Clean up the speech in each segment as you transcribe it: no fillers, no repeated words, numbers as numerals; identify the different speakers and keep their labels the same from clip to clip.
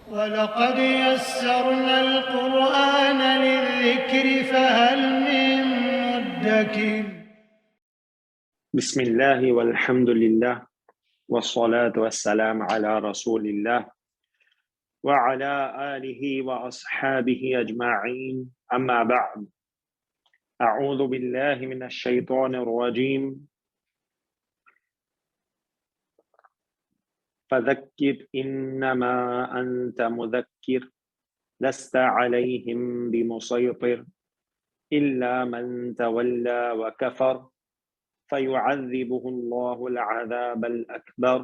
Speaker 1: وَلَقَدْ يَسَّرْنَا الْقُرْآنَ لِلذِّكْرِ فَهَلْ مِن مُّدَّكِرٍ.
Speaker 2: بسم الله والحمد لله والصلاة والسلام على رسول الله وعلى آله وأصحابه أجمعين أما بعد أعوذ بالله من الشيطان الرجيم فذكر إنما أنت مذكر لست عليهم بمسيطر إلا من تولى وكفر فيعذبه الله العذاب الأكبر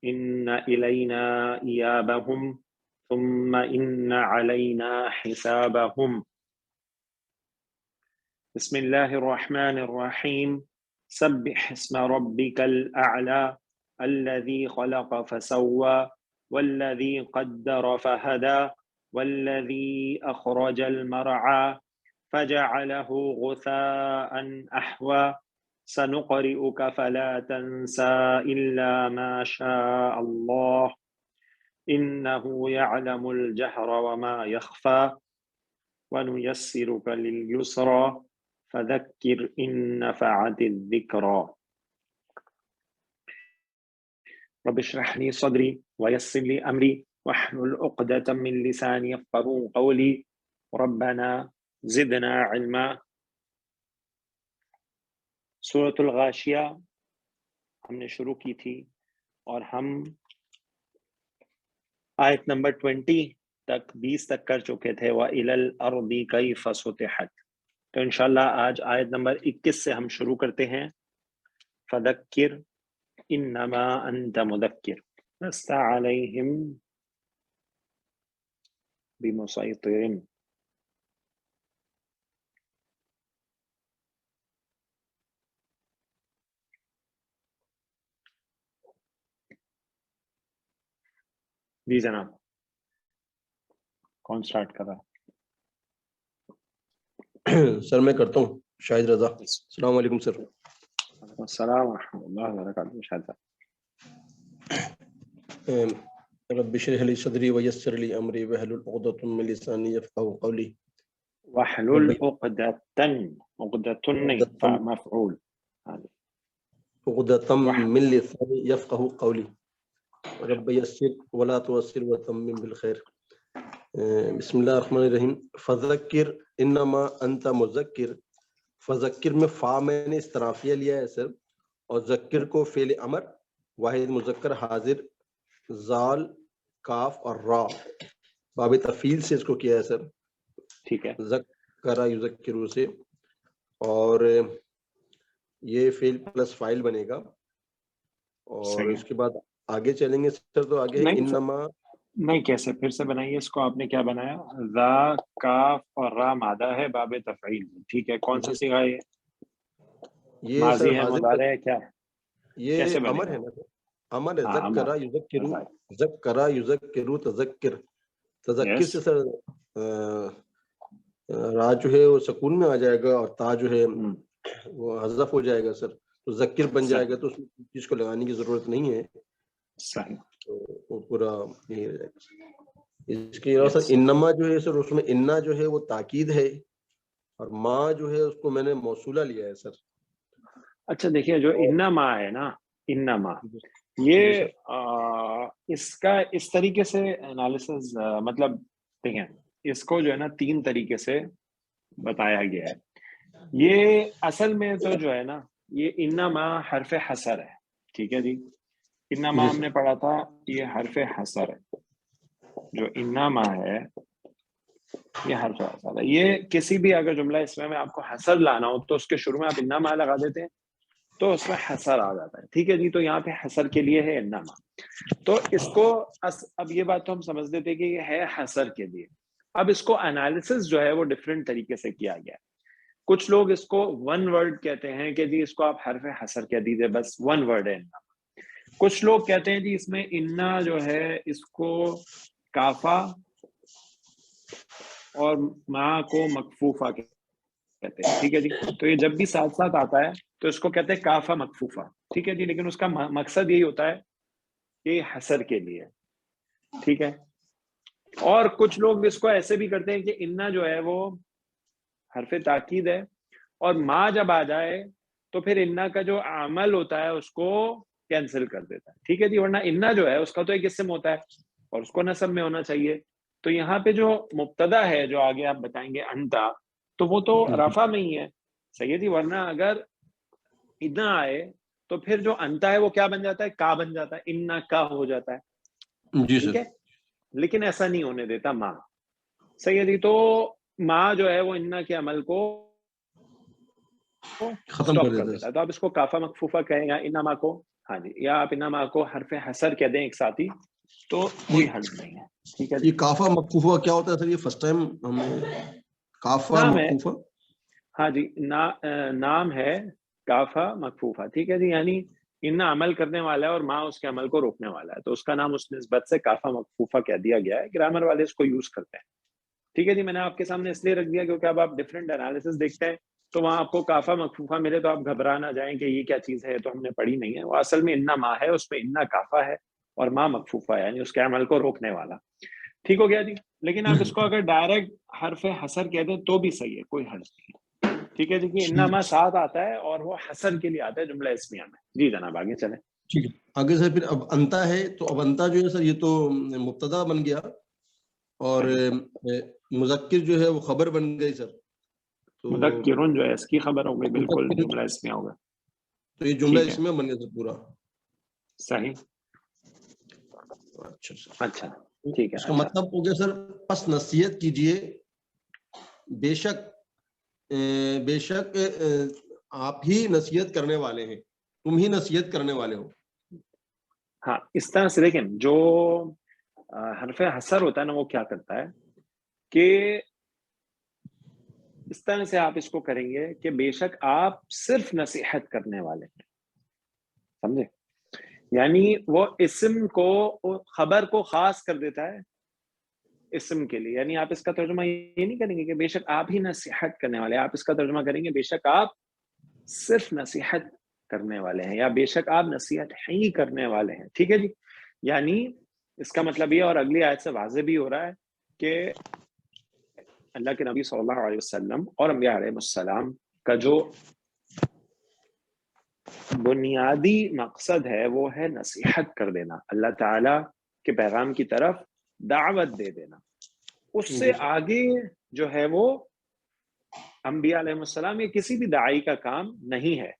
Speaker 2: إن إلينا إيابهم ثم إن علينا حسابهم. بسم الله الرحمن الرحيم. سبح اسم ربك الأعلى الذي خلق فسوى والذي قدر فهدى والذي أخرج المرعى فجعله غثاء أحوى سنقرئك فلا تنسى إلا ما شاء الله إنه يعلم الجهر وما يخفى ونيسرك لليسرى فذكر إن نفعت الذكرى رب اشرح لي صدري ويسر لي أمري واحلل عقدة من لساني يفقهوا قولي ربنا زدنا علما. سورۃ الغاشیہ ہم نے شروع کی تھی اور ہم آیت نمبر 20 تک کر چکے تھے وَإِلَى الْأَرْضِ كَيْفَ سُطِحَتْ. تو انشاءاللہ آج آیت نمبر 21 سے ہم شروع کرتے ہیں. فَذَكِّرْ إِنَّمَا أَنْتَ مُذَكِّرٌ لَسْتَ عَلَيْهِمْ بِمُسَيْطِرٍ. جی جناب کون سٹارٹ کر رہا
Speaker 3: ہے؟ سر میں کرتا ہوں. شاہد رضا. السلام علیکم سر.
Speaker 2: السلام ورحمۃ اللہ وبرکاتہ. شاہد
Speaker 3: رب اشرح لي صدري ويسر لي امري واحلل عقدة من لساني يفقهوا قولي.
Speaker 2: واحلل عقدة مفعول
Speaker 3: عقدة من لساني يفقهوا قولي. رب یسر ولا تعسر وتمم بالخیر. بسم اللہ الرحمن الرحیم. فذکر انما انت مذکر. فذکر میں فا میں نے استرافیہ لیا ہے سر، اور ذکر کو فعل امر واحد مذکر حاضر زال کاف اور را باب تفعیل سے اس کو کیا ہے سر.
Speaker 2: ٹھیک ہے.
Speaker 3: ذکر یذکر سے، اور یہ فعل پلس فاعل بنے گا. اور اس کے بعد آگے چلیں گے سر. تو آگے انما
Speaker 2: نہیں، کیسے پھر سے بنائیے اس کو. آپ نے کیا بنایا؟ ذا کاف اور را مادہ ہے باب تفعیل. ٹھیک ہے. کون سا صیغہ ہے یہ؟ ماضی ہے، مضارع ہے، کیا ہے؟
Speaker 3: یہ امر ہے نا سر. امر ہے. ذکر یذکر، ذکر یذکر تذکر. تذکر سے سر را جو ہے وہ سکون میں آ جائے گا اور تا جو ہے وہ حذف ہو جائے گا سر. تو ذکر بن جائے گا، تو اس چیز کو لگانے کی ضرورت نہیں ہے.
Speaker 2: صحیح.
Speaker 3: تو پورا یہی رہ جائے گا. اس کے علاوہ سر انما جو ہے سر، اس میں انا جو ہے وہ تاکید ہے، اور ما جو ہے اس کو میں نے موصولہ لیا ہے سر.
Speaker 2: اچھا دیکھیے، جو انما ہے نا، انما یہ اس کا اس طریقے سے انالیسز، مطلب دیکھیں اس کو جو ہے نا 3 طریقے سے بتایا گیا ہے. یہ اصل میں تو جو ہے نا یہ انما حرف حصر ہے. ٹھیک ہے جی. انما ہم نے پڑھا تھا یہ حرف حصر ہے. جو انما ہے یہ حرف حصر ہے. یہ کسی بھی اگر جملہ اس میں آپ کو حصر لانا ہو تو اس کے شروع میں آپ انما لگا دیتے ہیں تو اس میں حصر آ جاتا ہے. ٹھیک ہے جی. تو یہاں پہ حصر کے لیے ہے انما. تو اس کو اب یہ بات تو ہم سمجھ دیتے کہ یہ ہے حصر کے لیے. اب اس کو انالیسس جو ہے وہ ڈفرینٹ طریقے سے کیا گیا ہے. کچھ لوگ اس کو ون ورڈ کہتے ہیں کہ جی اس کو آپ حرف حصر کہہ دیجئے، بس ون ورڈ ہے انما. کچھ لوگ کہتے ہیں جی اس میں انا جو ہے اس کو کافا اور ما کو مکفوفہ کہتے ہیں. ٹھیک ہے جی. تو یہ جب بھی ساتھ ساتھ آتا ہے تو اس کو کہتے ہیں کافا مکفوفہ. ٹھیک ہے جی. لیکن اس کا مقصد یہی ہوتا ہے کہ حصر کے لیے. ٹھیک ہے. اور کچھ لوگ اس کو ایسے بھی کرتے ہیں کہ انا جو ہے وہ حرف تاکید ہے اور ما جب آ جائے تو پھر انا کا جو عمل ہوتا ہے اس کو کینسل کر دیتا ہے. ٹھیک ہے جی. ورنہ انا جو ہے اس کا تو ایک اسم ہوتا ہے اور اس کو نصب میں ہونا چاہیے. تو یہاں پہ جو مبتدا ہے جو آگے آپ بتائیں گے انتا, تو وہ تو رفع میں ہی ہے. صحیح ہے جی. ورنہ اگر انا آئے تو پھر جو انتا ہے وہ کیا بن جاتا ہے؟ کا بن جاتا ہے, انا کا ہو جاتا ہے.
Speaker 3: جی
Speaker 2: ٹھیک
Speaker 3: سر.
Speaker 2: ہے. لیکن ایسا نہیں ہونے دیتا ماں. صحیح ہے جی. تو ماں جو ہے وہ انا کے عمل کو
Speaker 3: ختم
Speaker 2: اسٹاپ
Speaker 3: کر
Speaker 2: کر
Speaker 3: دیتا
Speaker 2: دیتا
Speaker 3: ہے.
Speaker 2: ہے. تو آپ اس کو کافہ مکفوفہ کہیں گا انما کو, ہاں جی, یا آپ انما کو حرف حسر کہہ دیں ایک ساتھ ہی, تو کوئی حرج نہیں ہے. ٹھیک ہے جی.
Speaker 3: یہ کافہ مکفوفہ کیا ہوتا ہے سر؟ یہ فرسٹ ٹائم ہم نے کافہ
Speaker 2: نام ہے,
Speaker 3: مکفوفہ.
Speaker 2: ہاں جی, نام ہے کافہ مکفوفہ. ٹھیک ہے جی. یعنی انا عمل کرنے والا ہے اور ماں اس کے عمل کو روکنے والا ہے, تو اس کا نام اس نسبت سے کافہ مکفوفہ کہہ دیا گیا ہے. گرامر والے اس کو یوز کرتے ہیں. ٹھیک ہے جی. میں نے آپ کے سامنے اس لیے رکھ دیا کیونکہ اب آپ ڈفرینٹ انالیسس دیکھتے ہیں تو وہاں آپ کو کافہ مکفوفہ ملے تو آپ گھبرا نہ جائیں کہ یہ کیا چیز ہے, تو ہم نے پڑھی نہیں ہے. وہ اصل میں انا ماں ہے, اس میں انا کافہ ہے اور ماں مکفوفہ ہے, یعنی اس کے عمل کو روکنے والا. ٹھیک ہو گیا جی. لیکن آپ اس کو اگر ڈائریکٹ حرف حسر کہہ دیں تو بھی صحیح ہے, کوئی حرج نہیں ہے. ٹھیک ہے جی. کہ انا ماں ساتھ آتا ہے اور وہ حسر کے لیے آتا ہے جملہ اسمیہ میں. جی جناب آگے چلیں.
Speaker 3: ٹھیک ہے. آگے سر پھر اب انتا ہے, تو اب انتا جو ہے سر یہ تو مبتدا بن گیا اور مذکر جو ہے وہ خبر بن گئی سر. تو
Speaker 2: مذکرون جو ہے اس کی خبر ہو گئی, بالکل
Speaker 3: مذکر,
Speaker 2: جملہ اسمیہ ہوگا.
Speaker 3: تو یہ جملہ
Speaker 2: ٹھیک ہے,
Speaker 3: اس میں بن گیا سر پورا.
Speaker 2: صحیح.
Speaker 3: اچھا سر.
Speaker 2: اچھا ٹھیک ہے.
Speaker 3: اس کا
Speaker 2: اچھا
Speaker 3: مطلب ہو گیا سر پس نصیحت کیجئے, بے شک آپ ہی نصیحت کرنے والے ہیں, تم ہی نصیحت کرنے والے ہو.
Speaker 2: ہاں, اس طرح سے دیکھیں جو حرف حسر ہوتا ہے نا وہ کیا کرتا ہے کہ اس طرح سے آپ اس کو کریں گے کہ بے شک آپ صرف نصیحت کرنے والے ہیں. سمجھے؟ یعنی وہ اسم کو, خبر کو خاص کر دیتا ہے اسم کے لیے. یعنی آپ اس کا ترجمہ یہ نہیں کریں گے کہ بے شک آپ ہی نصیحت کرنے والے ہیں, آپ اس کا ترجمہ کریں گے بے شک آپ صرف نصیحت کرنے والے ہیں, یا بے شک آپ نصیحت ہی کرنے والے ہیں. ٹھیک ہے جی. یعنی اس کا مطلب یہ, اور اگلی آیت سے واضح بھی ہو رہا ہے کہ اللہ کے نبی صلی اللہ علیہ وسلم اور انبیاء علیہ السلام کا جو بنیادی مقصد ہے وہ ہے نصیحت کر دینا, اللہ تعالیٰ کے پیغام کی طرف دعوت دے دینا. اس سے آگے جو ہے وہ انبیاء علیہ السلام یا کسی بھی داعی کا کام نہیں ہے.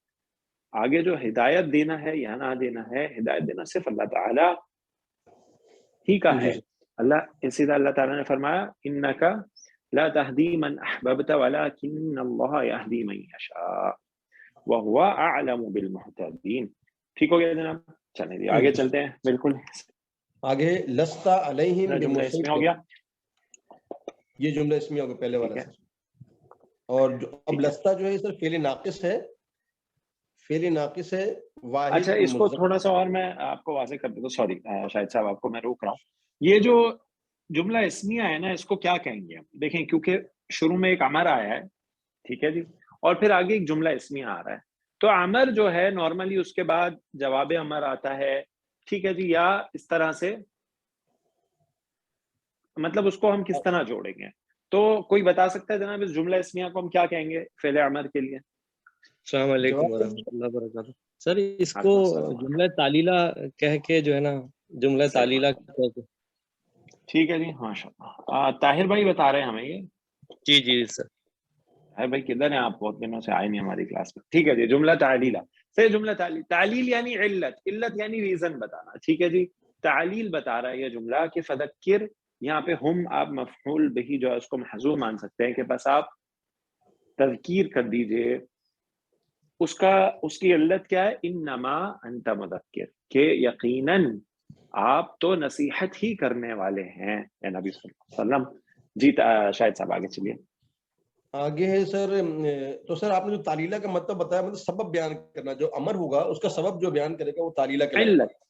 Speaker 2: آگے جو ہدایت دینا ہے یا نہ دینا ہے, ہدایت دینا صرف اللہ تعالیٰ ہی کا ہے. اللہ اسی طرح اللہ تعالیٰ نے فرمایا انک لا تہدی من احببت ولکن اللہ یہدی من یشاء وہو اعلم بالمہتدین. ٹھیک ہو گیا جناب. چلیں جی آگے چلتے ہیں. بالکل
Speaker 3: آگے لستا علیہم
Speaker 2: جملہ اس میں ہو
Speaker 3: بمسیطر,
Speaker 2: گیا.
Speaker 3: یہ جملہ اس میں ہوگا پہلے والا
Speaker 2: ٹھیک ہے.
Speaker 3: سر. اور جو اب
Speaker 2: ٹھیک ہے.
Speaker 3: لستا جو ہے سر فعل ناقص ہے, فعل ناقص ہے واحد.
Speaker 2: اچھا اس کو تھوڑا سا اور میں آپ کو واضح کر دیتا ہوں, سوری شاہد صاحب آپ کو میں روک رہا ہوں. یہ جو جملہ اسمیہ ہے نا اس کو کیا کہیں گے دیکھیں, کیونکہ شروع میں ایک امر آیا ہے, ٹھیک ہے جی, اور پھر آگے ایک جملہ اسمیہ آ رہا ہے. تو امر جو ہے نارملی اس کے بعد جواب امر آتا ہے, ٹھیک ہے جی, یا اس طرح سے مطلب اس کو ہم کس طرح جوڑیں گے. تو کوئی بتا سکتا ہے جناب اس جملہ اسمیہ کو ہم کیا کہیں گے فعل امر کے لیے؟
Speaker 4: السلام علیکم ورحمۃ اللہ وبرکاتہ. سر اس کو جملہ تعلیلہ کہہ کے جو ہے نا, جملہ تعلیلہ کہہ کے.
Speaker 2: ٹھیک ہے جی, ماشاء اللہ. طاہر بھائی بتا رہے ہیں ہمیں یہ.
Speaker 4: جی سر.
Speaker 2: طاہر بھائی کدھر ہیں آپ؟ بہت دنوں سے آئے نہیں ہماری کلاس میں. ٹھیک ہے جی, جملہ تعلیلہ سے جملہ تعلیل یعنی علت, علت یعنی ریزن بتانا. ٹھیک ہے جی. تعلیل بتا رہا ہے یہ جملہ کہ فذکر, یہاں پہ ہم آپ مفعول بہی جو ہے اس کو محذوف مان سکتے ہیں کہ بس آپ تذکیر کر دیجئے. اس کی علت کیا ہے؟ انما انت مذکر, کہ یقیناً آپ تو نصیحت ہی کرنے والے ہیں اے نبی صلی اللہ علیہ وسلم. جی شاہد صاحب آگے چلیے.
Speaker 3: آگے ہے سر, تو سر آپ نے جو تعلیلہ کا مطلب بتایا, مطلب سبب بیان کرنا, جو امر ہوگا اس کا سبب جو بیان کرے گا وہ تعلیلہ کہلائے.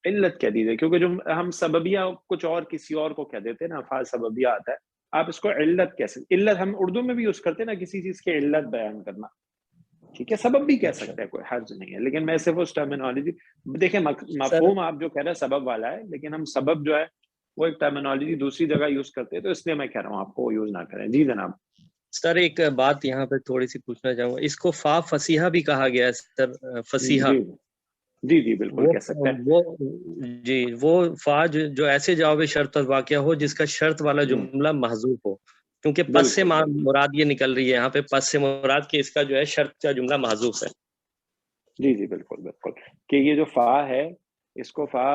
Speaker 2: علت کہہ دیجیے, کیونکہ جو ہم سببیہ کچھ اور کسی اور کو کہہ دیتے ہیں نا, افعال سببیہ آتا ہے, آپ اس کو علت کہہ سکتے. علت ہم اردو میں بھی یوز کرتے ہیں نا, کسی چیز کی علت بیان کرنا. ٹھیک ہے, سبب بھی کہہ سکتے ہیں, کوئی حرج نہیں ہے, لیکن میں صرف اس ٹرمینالوجی دیکھیں, مفہوم آپ جو کہہ رہے ہیں سبب والا ہے, لیکن ہم سبب جو ہے وہ ایک ٹرمینالوجی دوسری جگہ یوز کرتے ہیں، تو اس لیے میں کہہ رہا ہوں آپ کو وہ یوز نہ کریں. جی جناب.
Speaker 4: سر ایک بات یہاں پہ تھوڑی سی پوچھنا چاہوں گا، اس کو فا فصیحہ بھی کہا گیا ہے سر، فصیحہ.
Speaker 2: جی جی جی بالکل کہہ سکتے ہیں.
Speaker 4: وہ جی وہ فا جو ایسے جواب شرط اور واقعہ ہو جس کا شرط والا جملہ محذوف ہو، کیونکہ پس سے مراد یہ نکل رہی ہے یہاں پہ، پس سے مراد کہ اس کا جو ہے شرط کا جملہ محذوف ہے.
Speaker 2: جی جی بالکل بالکل، کہ یہ جو فا ہے اس کو فا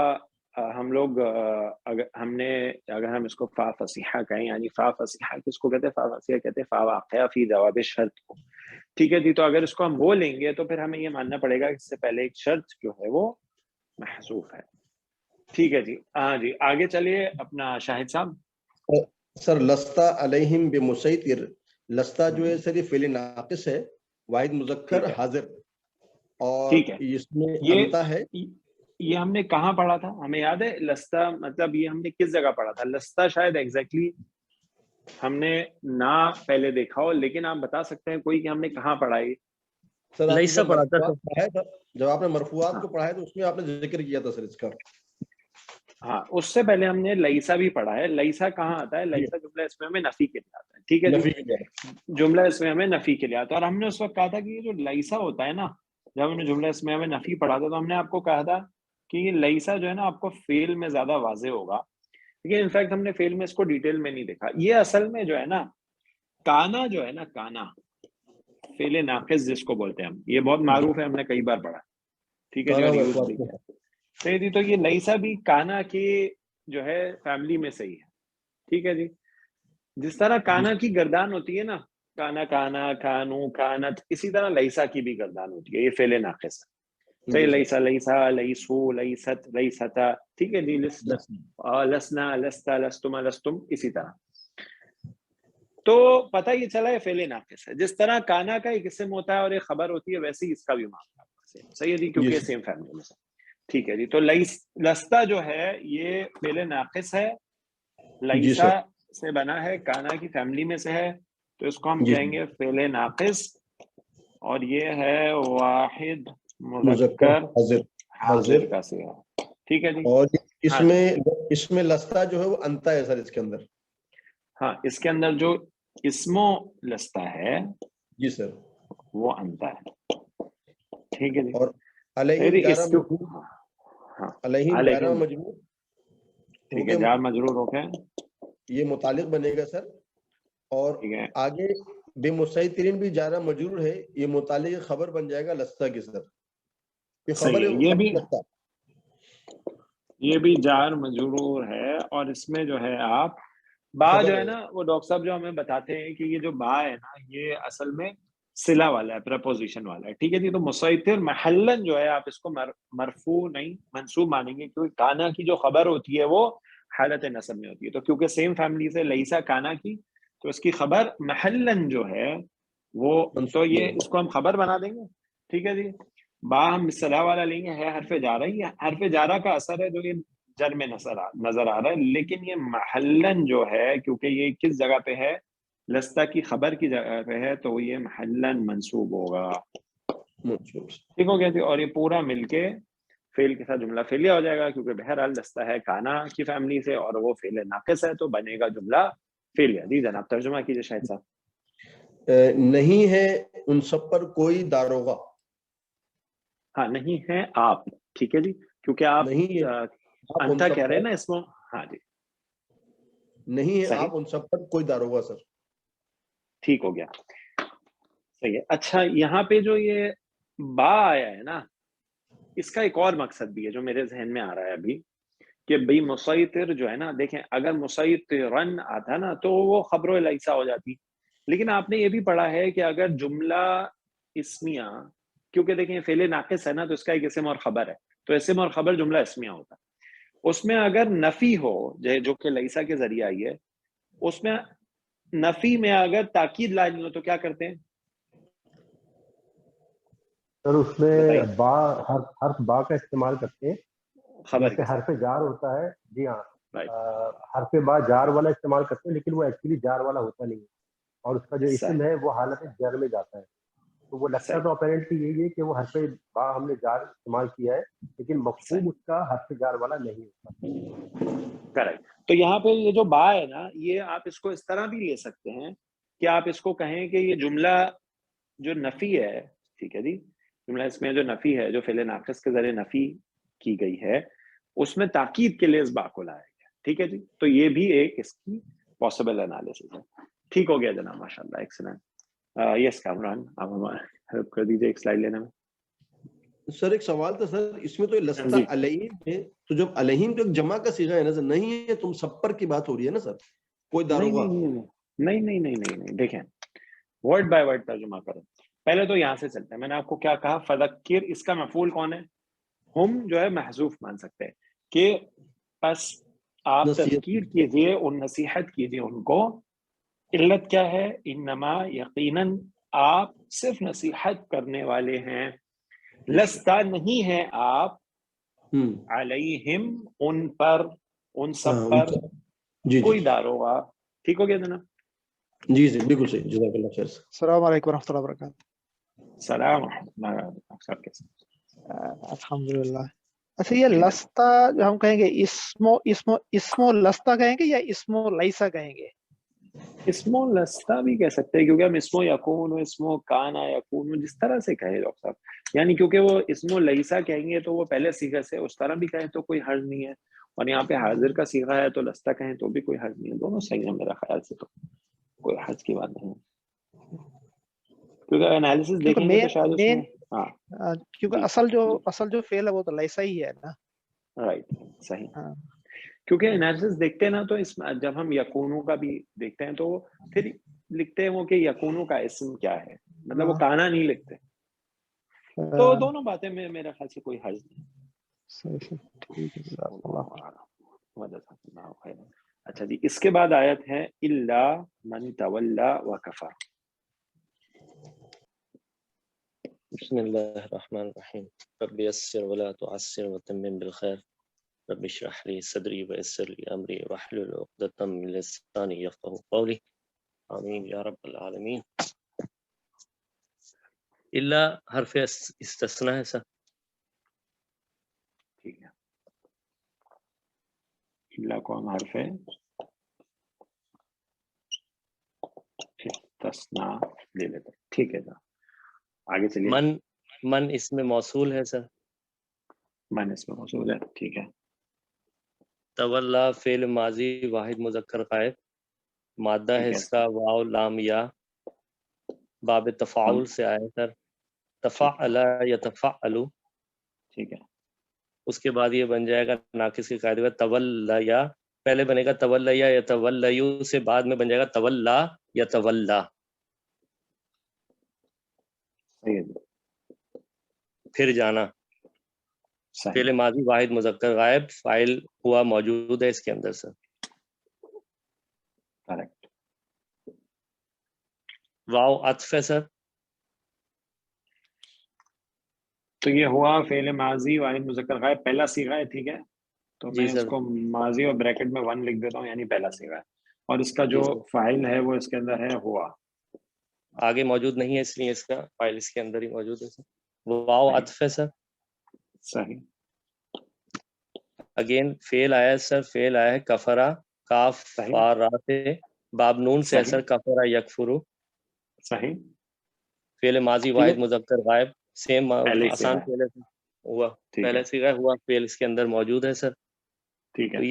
Speaker 2: ہم لوگ اگر ہم اس کو فا فصیحہ کہیں، یعنی فا فصیحہ کس کو کہتے ہیں؟ فا فصیحہ کہتے ہیں فا واقعہ فی جواب شرط کو. ٹھیک ہے جی. تو اگر اس کو ہم بولیں گے تو پھر ہمیں یہ ماننا پڑے گا کہ اس سے پہلے ایک شرط جو ہے وہ محذوف ہے. ٹھیک ہے جی. ہاں جی آگے چلیے اپنا شاہد صاحب.
Speaker 3: سر لستا علیہم بمسیطر، لستا جو ہے سر یہ فعل ناقص ہے، واحد مذکر حاضر، اور
Speaker 2: ٹھیک ہے.
Speaker 3: اس میں
Speaker 2: یہ
Speaker 3: انتا ہے.
Speaker 2: یہ ہم نے کہاں پڑھا تھا؟ ہمیں یاد ہے لستا مطلب یہ ہم نے کس جگہ پڑھا تھا؟ لستا شاید ایگزیکٹلی ہم نے نہ پہلے دیکھا ہو، لیکن آپ بتا سکتے ہیں کوئی کہ ہم نے کہاں پڑھا ہے؟
Speaker 3: سر آپ نے
Speaker 4: لیسا
Speaker 3: جب
Speaker 4: پڑھا تھا
Speaker 3: مرفوعات پڑھا تھا، جب آپ نے مرفوعات کو
Speaker 2: ہاں
Speaker 3: پڑھا ہے تو اس میں آپ نے ذکر کیا تھا سر اس کا.
Speaker 2: ہاں اس سے پہلے ہم نے لیسا بھی پڑھا ہے. لیسا کہاں آتا ہے؟ لیسا جملہ اس میں ہمیں نفی کے لیے آتا ہے. ٹھیک ہے
Speaker 3: نفی
Speaker 2: جی.
Speaker 3: کی جائے.
Speaker 2: جملہ اس میں ہمیں نفی کے لیے آتا ہے. اور ہم نے اس وقت کہا تھا کہ یہ جو لیسا ہوتا ہے نا، جب ہم نے جملہ اس میں ہمیں نفی پڑھا تھا تو ہم نے آپ کو کہا تھا کہ یہ لیسا جو ہے نا آپ کو فعل میں زیادہ واضح ہوگا، لیکن انفیکٹ ہم نے فعل میں اس کو ڈیٹیل میں نہیں دیکھا. یہ اصل میں جو ہے نا کانا جو ہے نا، کانا فعل ناقص جس کو بولتے ہیں ہم، یہ بہت معروف ہے، ہم نے کئی بار پڑھا. ٹھیک ہے جی. اور یوز بھی کیا. صحیح جی. تو یہ لیسا بھی کانا کی جو ہے فیملی میں صحیح ہے. ٹھیک ہے جی. جس طرح کانا کی گردان ہوتی ہے نا، کانا کانا کانو کانت، اسی طرح لیسا کی بھی گردان ہوتی ہے. یہ فعل ناقص ہے. صحیح. لیسا لیسا لیسو لیست لیستا. ٹھیک ہے جی. لسنا لستا لستما لستم، اسی طرح. تو پتہ یہ چلا ہے فعل ناقص ہے. جس طرح کانا کا ایک اسم ہوتا ہے اور ایک خبر ہوتی ہے، ویسے ہی اس کا بھی معاملہ ہے. صحیح ہے جی. کیونکہ سیم فیملی میں سے. ٹھیک ہے جی. تو لستا جو ہے یہ فعل ناقص ہے، لیسا سے بنا ہے، کانا کی فیملی میں سے ہے، تو اس کو ہم کہیں گے فعل ناقص، اور یہ ہے واحد مذکر حاضر کا صیغہ. ٹھیک ہے جی.
Speaker 3: اور اس میں لستا جو ہے وہ انتا ہے سر اس کے اندر.
Speaker 2: ہاں اس کے اندر جو اسمو لستا ہے
Speaker 3: جی سر
Speaker 2: وہ انتا ہے. ٹھیک ہے جی.
Speaker 3: اور علیہم جارا
Speaker 2: اس کو
Speaker 3: مجرور،
Speaker 2: ہاں
Speaker 3: علیہم جارا مجرور
Speaker 2: ٹھیک ہے، جار مجرور ہو گئے،
Speaker 3: یہ متعلق بنے گا سر. اور
Speaker 2: ٹھیک ہے.
Speaker 3: آگے بے مسیطرین بھی جارا مجرور ہے، یہ متعلق خبر بن جائے گا لستا کی سر. یہ خبر
Speaker 2: صحیح ہے.
Speaker 3: لستا،
Speaker 2: یہ بھی جار مجرور ہے، اور اس میں جو ہے آپ با جو ہے نا، وہ ڈاکٹر صاحب جو ہمیں بتاتے ہیں کہ یہ جو با ہے نا یہ اصل میں صلہ والا ہے، پریپوزیشن والا ہے. ٹھیک ہے جی. تو مسیطر محلن جو ہے آپ اس کو مرفوع نہیں منصوب مانیں گے، کیونکہ کانا کی جو خبر ہوتی ہے وہ حالت نصب میں ہوتی ہے. تو کیونکہ سیم فیملی سے لیسا کانا کی، تو اس کی خبر محلن جو ہے وہ، تو یہ اس کو ہم خبر بنا دیں گے. ٹھیک ہے جی. با ہم صلہ والا لیں گے، ہے حرف جارہ ہی. حرف جارہ کا اثر ہے جو یہ جر میں نظر آ رہا ہے، لیکن یہ محلن جو ہے کیونکہ یہ کس جگہ پہ ہے؟ لستا کی خبر کی جگہ پہ ہے، تو یہ محلن منصوب ہوگا. ٹھیک ہو گیا جی. اور یہ پورا مل کے فعل کے ساتھ جملہ فعلیہ ہو جائے گا، کیونکہ بہرحال لستا ہے کانا کی فیملی سے اور وہ فعل ناقص ہے، تو بنے گا جملہ فعلیہ. جی جناب ترجمہ کیجیے شاہد صاحب.
Speaker 3: نہیں ہے ان سب پر کوئی داروغہ.
Speaker 2: ہاں نہیں ہے آپ. ٹھیک ہے جی. کیونکہ آپ
Speaker 3: نہیں ہے
Speaker 2: انتا کہہ رہے ہیں نا اس میں. ہاں جی
Speaker 3: نہیں ہے
Speaker 2: صحیح.
Speaker 3: آپ ان سب پر کوئی داروغہ سر.
Speaker 2: ٹھیک ہو گیا. صحیح ہے. اچھا یہاں پہ جو یہ با آیا ہے نا، اس کا ایک اور مقصد بھی ہے جو میرے ذہن میں آ رہا ہے ابھی، کہ بھئی مسیطر جو ہے نا، دیکھیں اگر مسیطرن آتا نا تو وہ خبر و لیسا ہو جاتی، لیکن آپ نے یہ بھی پڑھا ہے کہ اگر جملہ اسمیہ، کیونکہ دیکھیں فعل ناقص ہے نا تو اس کا ایک اسم اور خبر ہے، تو اسم اور خبر جملہ اسمیہ ہوتا ہے. اس میں اگر نفی ہو جو کہ لیسا کے ذریعے آئی ہے، اس میں نفی میں اگر تاکید لازمی ہو تو کیا کرتے ہیں
Speaker 5: سر؟ اس میں با حرف با کا استعمال کرتے ہیں،
Speaker 2: خبر
Speaker 5: جیسے
Speaker 2: کے ساتھ.
Speaker 5: حرف جار ہوتا ہے. جی ہاں،
Speaker 2: رائٹ.
Speaker 5: حرف با جار والا استعمال کرتے ہیں، لیکن وہ ایکچولی جار والا ہوتا نہیں ہے، اور اس کا جو اسم
Speaker 2: صحیح
Speaker 5: ہے وہ حالت جر میں جاتا ہے. تو وہ لگتا تو اپیرنٹلی یہی ہے کہ وہ حرف با ہم نے جار استعمال کیا ہے لیکن مفہوم اس کا حرف جار والا نہیں ہوتا.
Speaker 2: کریکٹ. تو یہاں پہ یہ جو با ہے نا، یہ آپ اس کو اس طرح بھی لے سکتے ہیں کہ آپ اس کو کہیں کہ یہ جملہ جو نفی ہے، ٹھیک ہے جی، جملہ اس میں جو نفی ہے، جو فعل ناقص کے ذریعے نفی کی گئی ہے، اس میں تاکید کے لیے اس با کو لایا گیا. ٹھیک ہے جی، تو یہ بھی ایک اس کی پاسبل انالیسس ہے. ٹھیک ہو گیا جناب، ماشاء اللہ، ایکسلنٹ. یس کامران، آپ ہمارا ہیلپ کر دیجیے ایک سلائڈ لینے میں.
Speaker 3: سر ایک سوال تھا سر، اس میں تو لستا
Speaker 2: جی.
Speaker 3: علیہم ہے، تو جب علیہم تو ایک جمع کا صیغہ ہے نا سر، نہیں ہے تم سب پر کی بات ہو رہی ہے نا سر، کوئی داروغہ.
Speaker 2: نہیں، دیکھیں ورڈ بائی ورڈ ترجمہ کریں. پہلے تو یہاں سے چلتے ہیں. میں نے آپ کو کیا کہا، فذکر، اس کا مفعول کون ہے؟ ہم جو ہے محذوف مان سکتے ہیں کہ بس آپ تذکیر کیجئے، ان نصیحت کیجئے ان کو. علت کیا ہے؟ انما، یقیناً آپ صرف نصیحت کرنے والے ہیں. لستا، نہیں ہے آپ، علیہم، ان پر، ان سب پر،
Speaker 3: جی
Speaker 2: کوئی داروغہ. ٹھیک ہو گیا جناب؟
Speaker 3: جی جی بالکل صحیح، جزاک اللہ خیر.
Speaker 6: السلام علیکم ورحمۃ اللہ وبرکاتہ.
Speaker 2: سلام سب کے ساتھ.
Speaker 6: الحمدللہ. اچھا یہ لستا جو ہم کہیں گے اسمو لستا کہیں گے یا اسمو لیسا کہیں گے؟
Speaker 2: اسمو لستا بھی کہہ سکتے ہیں، کیونکہ ہم اسمو یکون، اسمو کانا یکون، جس طرح سے کہیں ڈاکٹر صاحب، یعنی کیونکہ وہ اسمو لیسا کہیں گے تو وہ پہلے صیغے سے اس طرح بھی کہیں تو کوئی حرج نہیں ہے، اور یہاں پہ حاضر کا صیغہ ہے تو لستا کہیں تو بھی کوئی حرج نہیں ہے. دونوں صحیح ہیں میرا خیال سے، تو کوئی حرج کی بات نہیں ہے، کیونکہ انالیسس دیکھیں گے تو شاید اس میں
Speaker 6: کیونکہ اصل جو فعل ہے وہ تو لیسا ہی ہے نا.
Speaker 2: رائٹ، صحیح. کیونکہ انالیسس دیکھتے ہیں نا، تو اس جب ہم یکونوں کا بھی دیکھتے ہیں تو پھر لکھتے ہیں وہ کہ یکونوں کا اسم کیا ہے، مطلب وہ کانا نہیں لکھتے. تو دونوں باتیں میں میرا خیال سے کوئی حرج نہیں. اچھا جی، اس کے بعد آیت ہے الا من تولا وکفر.
Speaker 4: بسم اللہ الرحمن الرحیم. رب یسر ولا تعسر وتمم بالخیر. رب اشرح لي صدری ويسر لي امری واحلل عقدۃ من لسانی یفقهوا قولی. آمین یا رب العالمین. الا حرف استثناء ہے سر.
Speaker 2: ٹھیک ہے، الا کو ہم حرف استثناء لے لیتے. ٹھیک ہے سر، آگے چلیے.
Speaker 4: من اس میں موصول ہے سر.
Speaker 2: من اس میں موصول ہے، ٹھیک ہے.
Speaker 4: تولا فعل ماضی واحد مذکر غائب، مادہ ہے اس کا واو لام یا، باب تفاعل سے آیا سر. تفاعل یتفاعل،
Speaker 2: ٹھیک ہے.
Speaker 4: اس کے بعد یہ بن جائے گا ناقص کے قاعدے کا تولا، پہلے بنے گا تولا یتولیو، سے بعد میں بن جائے گا تولا یتولا. پھر جانا، فعل ماضی واحد مذکر غائب، فاعل ہوا موجود ہے اس کے اندر سر.
Speaker 2: کریکٹ.
Speaker 4: واو عطف ہے سر.
Speaker 2: تو یہ ہوا فعل ماضی واحد مذکر غائب، پہلا صیغہ ہے. ٹھیک ہے، تو
Speaker 4: جی
Speaker 2: میں اس
Speaker 4: سر.
Speaker 2: کو ماضی اور بریکٹ میں 1 لکھ دیتا ہوں، یعنی پہلا صیغہ ہے، اور اس کا جو فاعل ہے وہ اس کے اندر ہے ہوا.
Speaker 4: آگے موجود نہیں ہے اس لیے اس کا فاعل اس کے اندر ہی موجود ہے سر. واو عطف ہے سر.
Speaker 2: صحیح.
Speaker 4: اگین فعل آیا ہے سر، فعل آیا ہے کفرا، کاف فا را سے، باب نون سے ہے سر، کفرا یکفرو.
Speaker 2: صحیح.
Speaker 4: فعل ماضی واحد مذکر غائب، سیم آسان فعل ہوا، پہلے صیغہ ہوا، فعل اس کے اندر موجود ہے سر.
Speaker 2: ٹھیک ہے.
Speaker 4: تو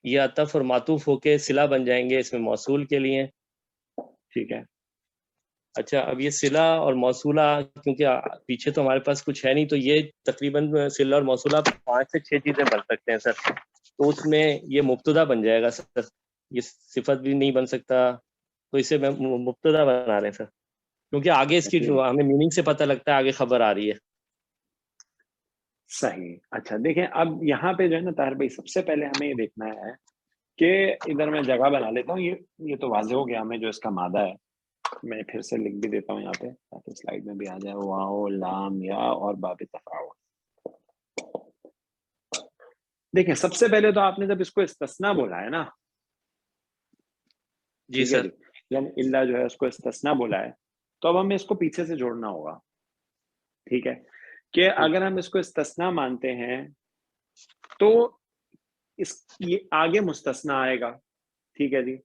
Speaker 4: یہ عطف اور معطوف ہو کے صلہ بن جائیں گے اس میں موصول کے لیے.
Speaker 2: ٹھیک ہے.
Speaker 4: اچھا، اب یہ صلہ اور موصولہ، کیونکہ پیچھے تو ہمارے پاس کچھ ہے نہیں، تو یہ تقریباً صلہ اور موصولہ 5 سے 6 چیزیں بن سکتے ہیں سر. تو اس میں یہ مبتدا بن جائے گا سر، یہ صفت بھی نہیں بن سکتا، تو اسے میں مبتدا بنا رہے ہیں سر، کیونکہ آگے اس کی ہمیں میننگ سے پتہ لگتا ہے، آگے خبر آ رہی ہے.
Speaker 2: صحیح. اچھا دیکھیں، اب یہاں پہ جو ہے نا طاہر بھائی، سب سے پہلے ہمیں یہ دیکھنا ہے کہ ادھر میں جگہ بنا لیتا ہوں. یہ تو واضح ہو گیا ہمیں جو اس کا مادہ ہے. میں پھر سے لکھ بھی دیتا ہوں یہاں پہ تاکہ سلائیڈ میں بھی آ جائے، واو لام یا اور باب تفاعل. دیکھیں سب سے پہلے تو آپ نے جب اس کو استثناء بولا ہے نا،
Speaker 4: جی سر،
Speaker 2: یعنی اللہ جو ہے اس کو استثناء بولا ہے، تو اب ہمیں اس کو پیچھے سے جوڑنا ہوگا، ٹھیک ہے، کہ اگر ہم اس کو استثناء مانتے ہیں تو یہ آگے مستثنیٰ آئے گا، ٹھیک ہے جی.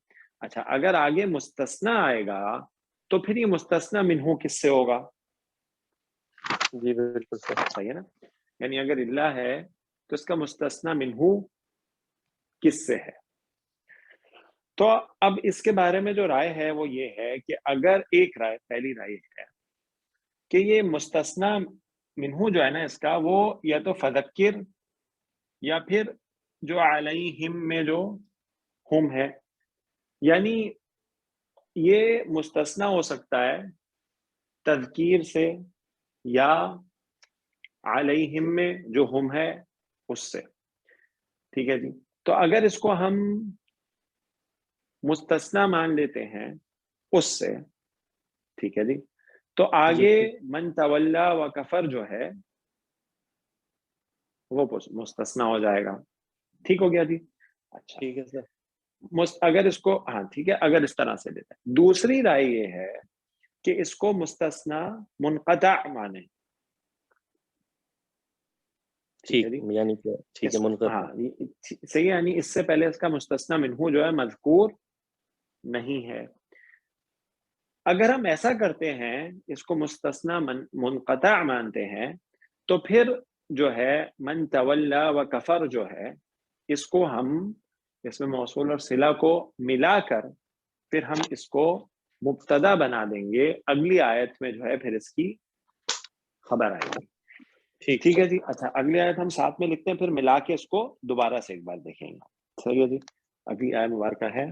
Speaker 2: اچھا اگر آگے مستثنیٰ آئے گا تو پھر یہ مستثنیٰ منہو کس سے ہوگا؟
Speaker 4: جی بالکل
Speaker 2: صحیح ہے نا، یعنی اگر اللہ ہے تو اس کا مستثنیٰ منہو کس سے ہے؟ تو اب اس کے بارے میں جو رائے ہے وہ یہ ہے کہ اگر ایک رائے، پہلی رائے ہے کہ یہ مستثنیٰ منہو جو ہے نا اس کا، وہ یا تو فذکر یا پھر جو علیہم میں جو ہم ہے، یعنی یہ مستثنیٰ ہو سکتا ہے تذکیر سے یا علیہم میں جو ہم ہے اس سے، ٹھیک ہے جی. تو اگر اس کو ہم مستثنیٰ مان لیتے ہیں اس سے، ٹھیک ہے جی، تو آگے من تولا و کفر جو ہے وہ مستثنیٰ ہو جائے گا. ٹھیک ہو گیا جی. اچھا
Speaker 4: ٹھیک ہے سر.
Speaker 2: اگر اس کو، ہاں ٹھیک ہے، اگر اس طرح سے لیتے ہیں. دوسری رائے یہ ہے کہ اس کو مستثنیٰ منقطع مانے،
Speaker 4: ٹھیک یعنی کہ ٹھیک ہے منقطع،
Speaker 2: ہاں صحیح ہے، یعنی اس سے پہلے اس کا مستثنیٰ منہو جو ہے مذکور نہیں ہے. اگر ہم ایسا کرتے ہیں، اس کو مستثنیٰ منقطع مانتے ہیں، تو پھر جو ہے من تولا و کفر جو ہے اس کو ہم اس میں موصول اور صلہ کو ملا کر پھر ہم اس کو مبتدا بنا دیں گے. اگلی آیت میں جو ہے پھر اس کی خبر آئے گی. ٹھیک ہے جی. اچھا اگلی آیت ہم ساتھ میں لکھتے ہیں، پھر ملا کے اس کو دوبارہ سے ایک بار دیکھیں گے. صحیح ہے جی. اگلی آیت مبارکہ ہے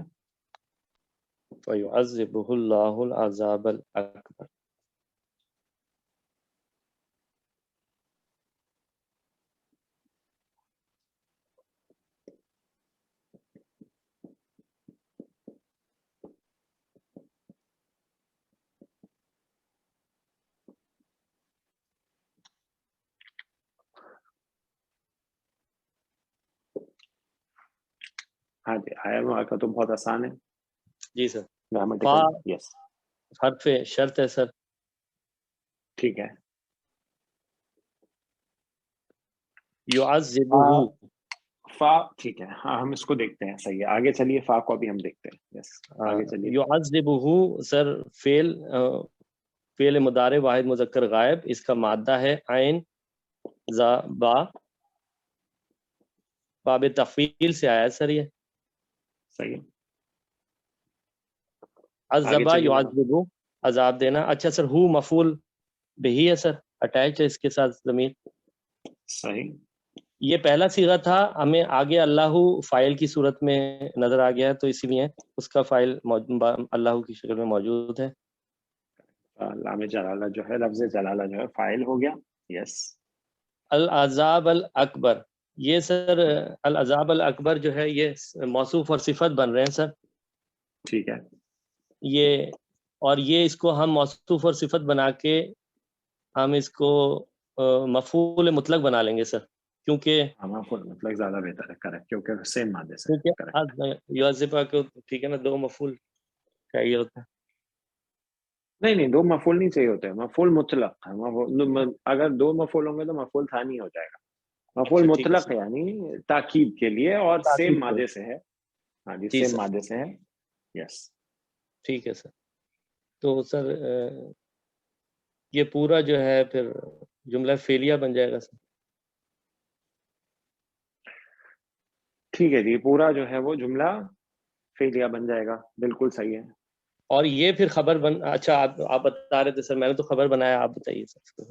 Speaker 4: فَيُعَذِّبُهُ اللَّهُ الْعَذَابَ الْأَكْبَرَ.
Speaker 2: ہاں جی. آیت مبارکہ تو بہت آسان ہے.
Speaker 4: جی سر.
Speaker 2: گرامٹیکل یس
Speaker 4: حرف شرط ہے سر.
Speaker 2: ٹھیک ہے.
Speaker 4: يعذبه
Speaker 2: فا ٹھیک ہے، ہاں ہم اس کو دیکھتے ہیں. صحیح ہے، آگے چلیے. فا کو ابھی ہم دیکھتے ہیں. یس آگے چلیے.
Speaker 4: يعذبه سر فعل مضارع واحد مذکر غائب، اس کا مادہ ہے عین ذا با، باب تفعیل سے آیا ہے سر. یہ
Speaker 2: صحیح ہے.
Speaker 4: عذبا يعذبو عذاب دینا. اچھا سر ہو مفعول بہی ہے سر، اٹیچ ہے اس کے ساتھ ضمیر.
Speaker 2: صحیح.
Speaker 4: یہ پہلا صیغہ تھا، ہمیں آگے اللہ فاعل کی صورت میں نظر آ گیا ہے، تو اسی لیے اس کا فاعل اللہ کی شکل میں موجود ہے.
Speaker 2: لام جلالہ جو ہے، لفظ جلالہ جو ہے فاعل ہو گیا. یس.
Speaker 4: العذاب الاکبر، یہ سر العذاب الاکبر جو ہے یہ موصوف اور صفت بن رہے ہیں سر.
Speaker 2: ٹھیک ہے.
Speaker 4: یہ اور یہ اس کو ہم موصوف اور صفت بنا کے ہم اس کو مفعول مطلق بنا لیں گے سر، کیونکہ
Speaker 2: مفعول مطلق زیادہ بہتر ہے. کریکٹ، کیونکہ سیم مادے سے.
Speaker 4: یعذبہ کو ٹھیک ہے نا، دو مفعول چاہیے ہوتا ہے.
Speaker 2: نہیں دو مفعول نہیں چاہیے ہوتے. مفعول مطلق، اگر دو مفعول ہوں گے تو مفعول ثانی ہو جائے گا. مفعول مطلق یعنی تاکید کے لیے اور سیم مادے سے ہے. ہاں جی سیم مادے سے ہے. یس
Speaker 4: ٹھیک ہے سر. تو سر یہ پورا جو ہے پھر جملہ فعلیہ بن جائے گا سر.
Speaker 2: ٹھیک ہے جی. پورا جو ہے وہ جملہ فعلیہ بن جائے گا. بالکل صحیح ہے.
Speaker 4: اور یہ پھر خبر اچھا آپ بتا رہے تھے سر، میں نے تو خبر بنایا، آپ بتائیے سر.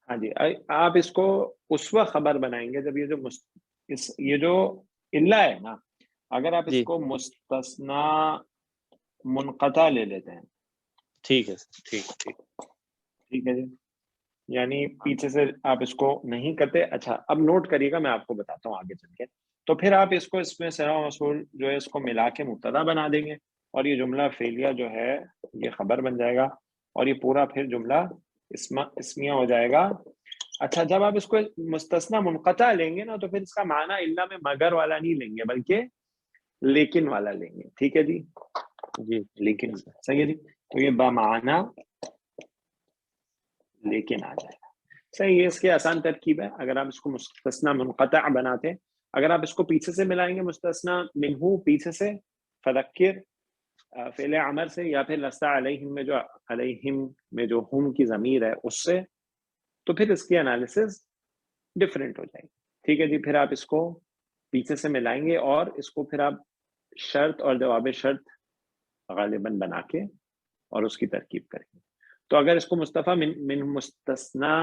Speaker 2: ہاں جی. آپ اس کو اس وقت خبر بنائیں گے جب یہ جو اللہ ہے نا، اگر آپ اس کو مستثنا منقطع لے لیتے ہیں.
Speaker 4: ٹھیک ہے سر. ٹھیک
Speaker 2: ہے جی. یعنی پیچھے سے آپ اس کو نہیں کرتے. اچھا اب نوٹ کریے گا، میں آپ کو بتاتا ہوں آگے چل کے. تو پھر آپ اس کو اس میں صرح موصول جو ہے اس کو ملا کے مبتدا بنا دیں گے، اور یہ جملہ فعلیہ جو ہے یہ خبر بن جائے گا، اور یہ پورا پھر جملہ اسمیہ ہو جائے گا. اچھا جب آپ اس کو مستثنا منقطع لیں گے نا، تو پھر اس کا معنی اللہ میں مگر والا نہیں لیں گے بلکہ لیکن والا لیں گے. ٹھیک ہے جی.
Speaker 4: جی
Speaker 2: لیکن صحیح ہے جی. تو یہ بمعنی لیکن آ جائے گا. صحیح ہے, اس کی آسان ترکیب ہے. اگر آپ اس کو مستثنا منقطع بناتے, اگر آپ اس کو پیچھے سے ملائیں گے مستثنا منہو پیچھے سے, فذکر فعل عمر سے, یا پھر لستا علیہم میں جو ہم کی ضمیر ہے اس سے, تو پھر اس کی انالیسز ڈفرینٹ ہو جائے گی. ٹھیک ہے جی. پھر آپ اس کو پیچھے سے ملائیں گے اور اس کو پھر آپ شرط اور جواب شرط غالباً بنا کے اور اس کی ترکیب کریں گے. تو اگر اس کو مصطفیٰ من مستثنا